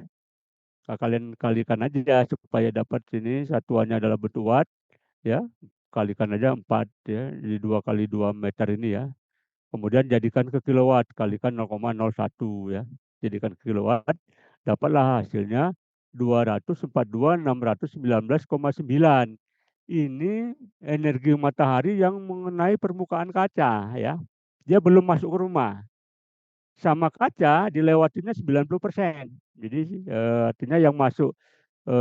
Nah, kalian kalikan aja supaya dapat sini satuannya adalah bentuk watt ya. Kalikan aja 4 ya. Jadi 2 kali 2 meter ini ya. Kemudian jadikan ke kilowatt, kalikan 0,01 ya. Jadikan ke kilowatt, dapatlah hasilnya 242.619,9. Ini energi matahari yang mengenai permukaan kaca ya. Dia belum masuk ke rumah. Sama kaca dilewatinya 90%. Jadi artinya yang masuk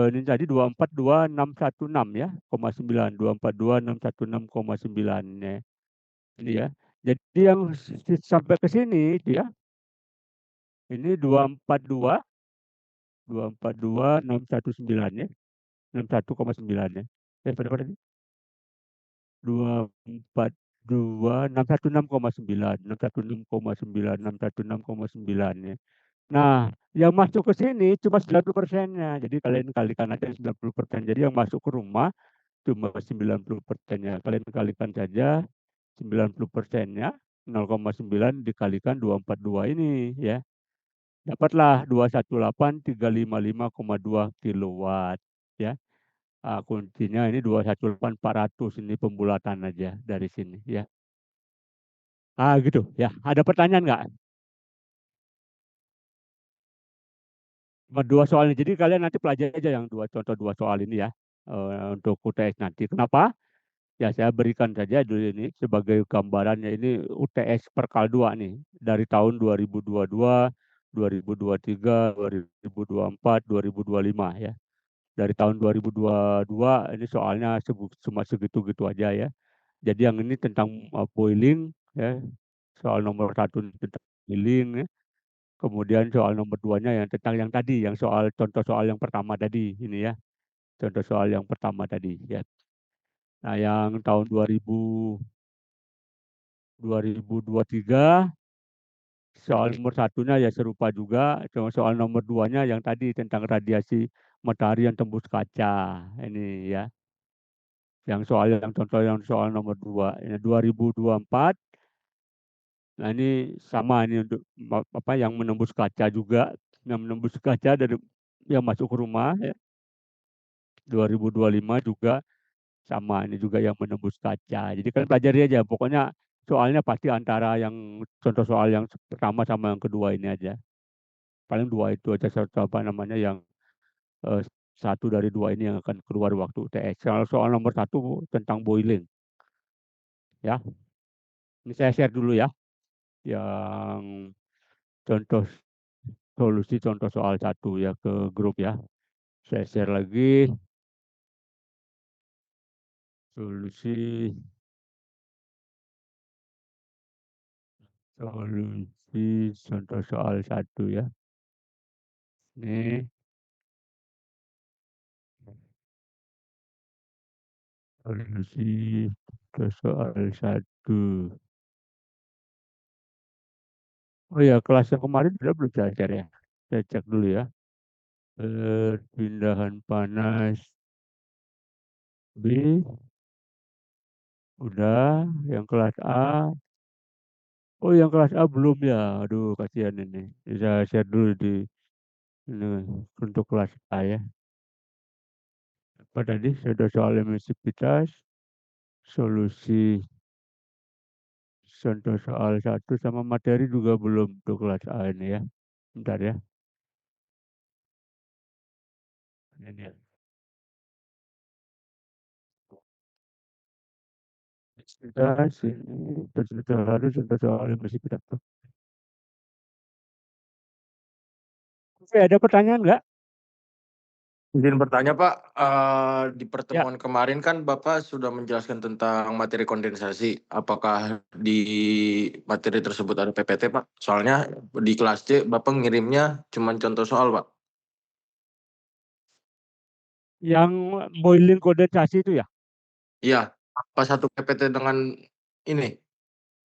ini tadi 242.616 ya, 0,9, 242.616,9 ya. Ini ya. Jadi yang sampai ke sini itu ya, ini 242.619 ya, 61,9 ya. Berapa tadi? 242.616,9, 616,9, 616,9 ya. Nah, yang masuk ke sini cuma 90%-nya. Jadi kalian kalikan aja 90%. Jadi yang masuk ke rumah cuma 90%-nya. Kalian kalikan saja 90%-nya 0,9 dikalikan 242 ini ya. Dapatlah 218.355,2 kilowatt ya. Kuncinya ini 218.400 ini pembulatan aja dari sini ya. Gitu ya. Ada pertanyaan nggak? Cuma 2 soal ini. Jadi kalian nanti pelajari aja yang contoh 2 soal ini ya. Untuk UTS nanti. Kenapa? Ya saya berikan saja dulu ini sebagai gambarannya ini UTS Perkal 2 nih dari tahun 2022, 2023, 2024, 2025 ya. Dari tahun 2022 ini soalnya cuma segitu-gitu aja ya. Jadi yang ini tentang boiling ya. Soal nomor 1 tentang boiling ya. Kemudian soal nomor 2-nya yang tentang yang tadi, yang soal contoh soal yang pertama tadi ini ya. Contoh soal yang pertama tadi ya. Nah, yang tahun 2023 soal nomor satunya ya serupa juga, cuma soal nomor 2-nya yang tadi tentang radiasi matahari yang tembus kaca. Ini ya. Yang contoh yang soal nomor 2, ya 2024. Nah, ini sama ini untuk apa yang menembus kaca juga, yang menembus kaca dari yang masuk ke rumah ya. 2025 juga sama, ini juga yang menembus kaca. Jadi kalian pelajari aja, pokoknya soalnya pasti antara yang contoh soal yang pertama sama yang kedua ini aja. Paling dua itu aja apa namanya yang eh, satu dari dua ini yang akan keluar waktu UTS. Kalau soal nomor satu tentang boiling, ya. Ini saya share dulu ya, yang contoh solusi contoh soal satu ya ke grup ya. Saya share lagi solusi Solusi contoh soal satu ya. Ini solusi contoh soal satu. Oh ya, kelas yang kemarin sudah belum saya cari ya. Saya cek dulu ya. Perpindahan panas B udah, yang kelas A. Oh, yang kelas A belum ya. Aduh, kasihan ini. Bisa share dulu di ini untuk kelas A ya. Apa tadi? Sudah soal emisivitas, solusi contoh soal satu sama materi juga belum untuk kelas A ini ya. Bentar ya. Ini ya. Emisivitas ini contoh harus contoh soal emisivitas. Oke, ada pertanyaan nggak?
Izin bertanya Pak, di
Ya,
pertemuan kemarin kan Bapak sudah menjelaskan tentang materi kondensasi. Apakah di materi tersebut ada PPT Pak? Soalnya di kelas C Bapak ngirimnya cuma contoh soal Pak.
yang boiling kondensasi itu ya.
Iya, pas satu PPT dengan ini,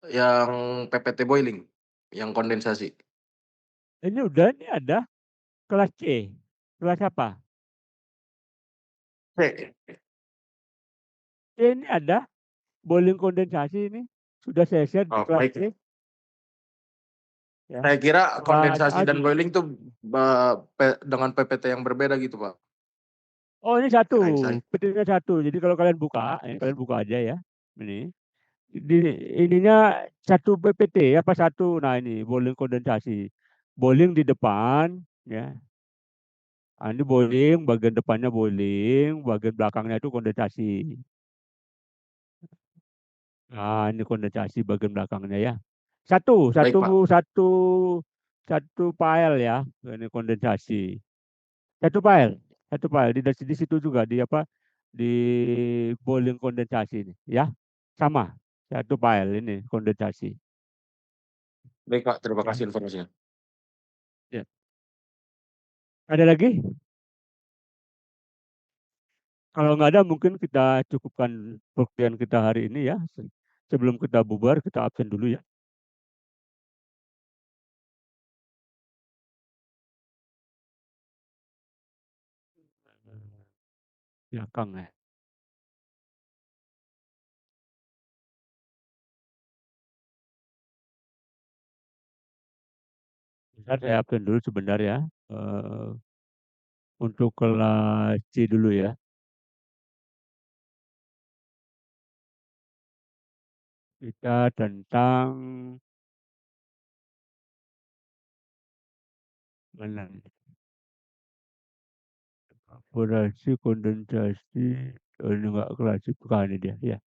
yang PPT boiling, yang kondensasi.
Ini udah, ini ada kelas C. Kelas apa?
C.
C ini ada boiling kondensasi ini. Sudah saya share di
Oh,
kelas
baik.
C. Ya.
Saya kira
Kelas
kondensasi
A
dan
juga.
boiling tuh dengan PPT yang berbeda gitu Pak.
Oh, ini satu.
Kirain saya.
PT-nya satu. Jadi kalau kalian buka, kalian buka aja ya. Ini. Di, ininya satu PPT apa satu. Nah, ini boiling kondensasi. Boiling di depan ya. Ah, ini boiling, bagian depannya boiling, bagian belakangnya itu kondensasi. Nah, ini kondensasi bagian belakangnya ya. Satu,
Baik
satu,
Pak.
satu, satu file ya. Ini kondensasi. Satu file, satu file di situ juga di apa di boiling kondensasi ini ya. Sama, satu file ini kondensasi
Baik Pak, terima
ya.
kasih informasinya.
Ya. Ada lagi? Kalau nggak ada mungkin kita cukupkan pekerjaan kita hari ini ya. Sebelum kita bubar kita absen dulu ya. Ya Kang ya. Bentar, saya absen dulu sebentar ya. Eh, untuk kelas C dulu ya. Kita tentang mana nih? Evaporasi, kondensasi. Oh, ini enggak klasik, bukan ini dia ya.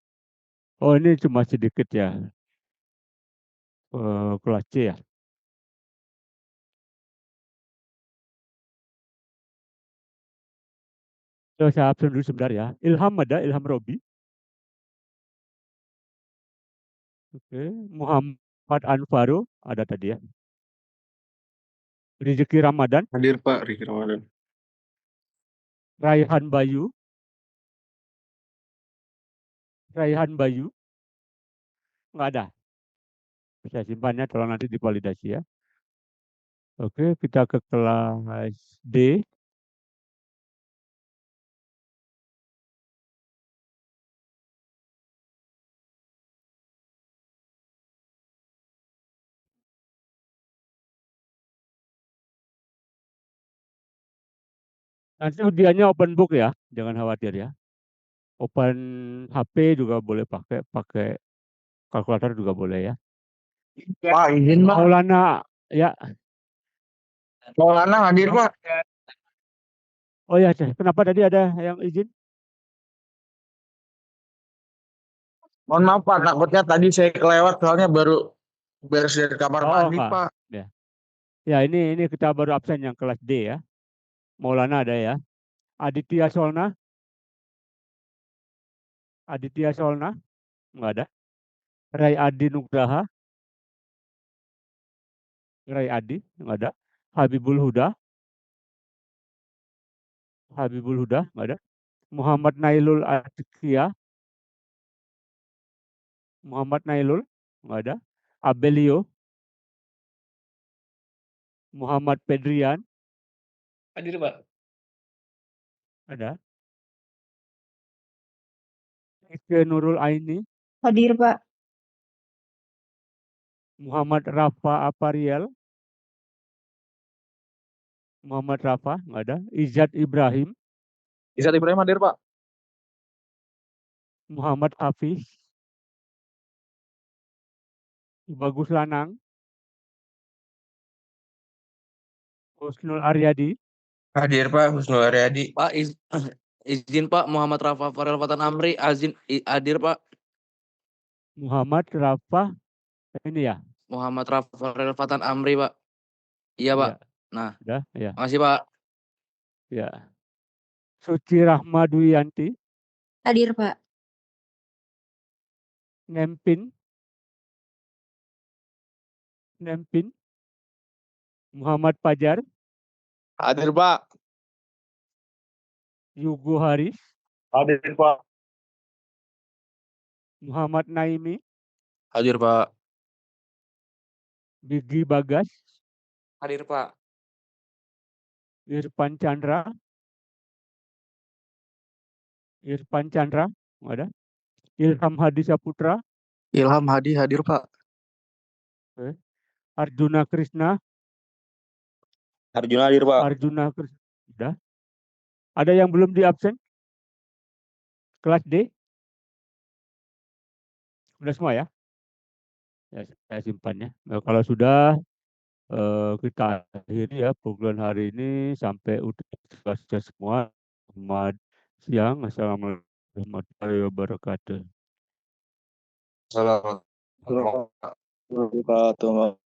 Oh, ini cuma sedikit ya. Kelas C ya. Saya absen dulu sebentar ya. Ilham ada, Ilham Robi. Oke. Muhammad Anfaru ada tadi ya. Rizky Ramadan,
Hadir Pak Riki Ramadan.
Raihan Bayu, Raihan Bayu. Nggak ada. Saya simpannya kalau nanti divalidasi ya. Oke, kita ke kelas D. Nanti ujiannya open book ya, jangan khawatir ya. Open HP juga boleh pakai, pakai kalkulator juga boleh ya.
Pak, izin Pak.
Maulana ya.
Maulana hadir Pak.
Oh ya, kenapa tadi ada yang izin?
Mohon maaf Pak, takutnya tadi saya kelewat soalnya baru beres dari kamar
Oh,
mandi
enggak.
Pak.
Ya. Ya, ini kita baru absen yang kelas D ya. Maulana ada ya. Aditya Solna, Aditya Solna, enggak ada. Rai Adi Nugraha, Rai Adi, nggak ada. Habibul Huda, nggak ada. Muhammad Nailul Atqiyah, nggak ada. Abelio, Muhammad Pedrian,
Hadir, Pak.
ada. Ike Nurul Aini,
Hadir, Pak.
Muhammad Rafa Apariel, nggak ada. Izat Ibrahim,
Izat Ibrahim hadir, Pak.
Muhammad Hafiz, Bagus Lanang, Husnul Aryadi,
Hadir Pak, Husnul Aryadi.
Pak, izin Pak, Muhammad Rafa Farel Fatan Amri, hadir Pak.
Muhammad Rafa, ini ya,
Muhammad Rafa Farel Fatan Amri Pak. Iya Pak.
ya,
Nah,
udah, ya,
makasih Pak.
ya. Suci Rahmaduyanti,
Hadir, Pak.
Nempin, Muhammad Fajar,
Hadir, Pak.
Yugo Haris,
Hadir, Pak.
Muhammad Naimi,
Hadir Pak.
Bigi Bagas,
Hadir Pak.
Irfan Chandra, nggak ada. Ilham Hadi Saputra,
Ilham Hadi hadir Pak.
Arjuna Krishna,
Arjuna hadir, Pak.
udah. Ada yang belum di absen? Kelas D? Udah semua ya? Ya, saya simpannya. Nah, kalau sudah kita akhiri ya program hari ini sampai udah selesai semua. Selamat siang. Assalamualaikum warahmatullahi wabarakatuh.
Assalamualaikum.
Wabarakatuh.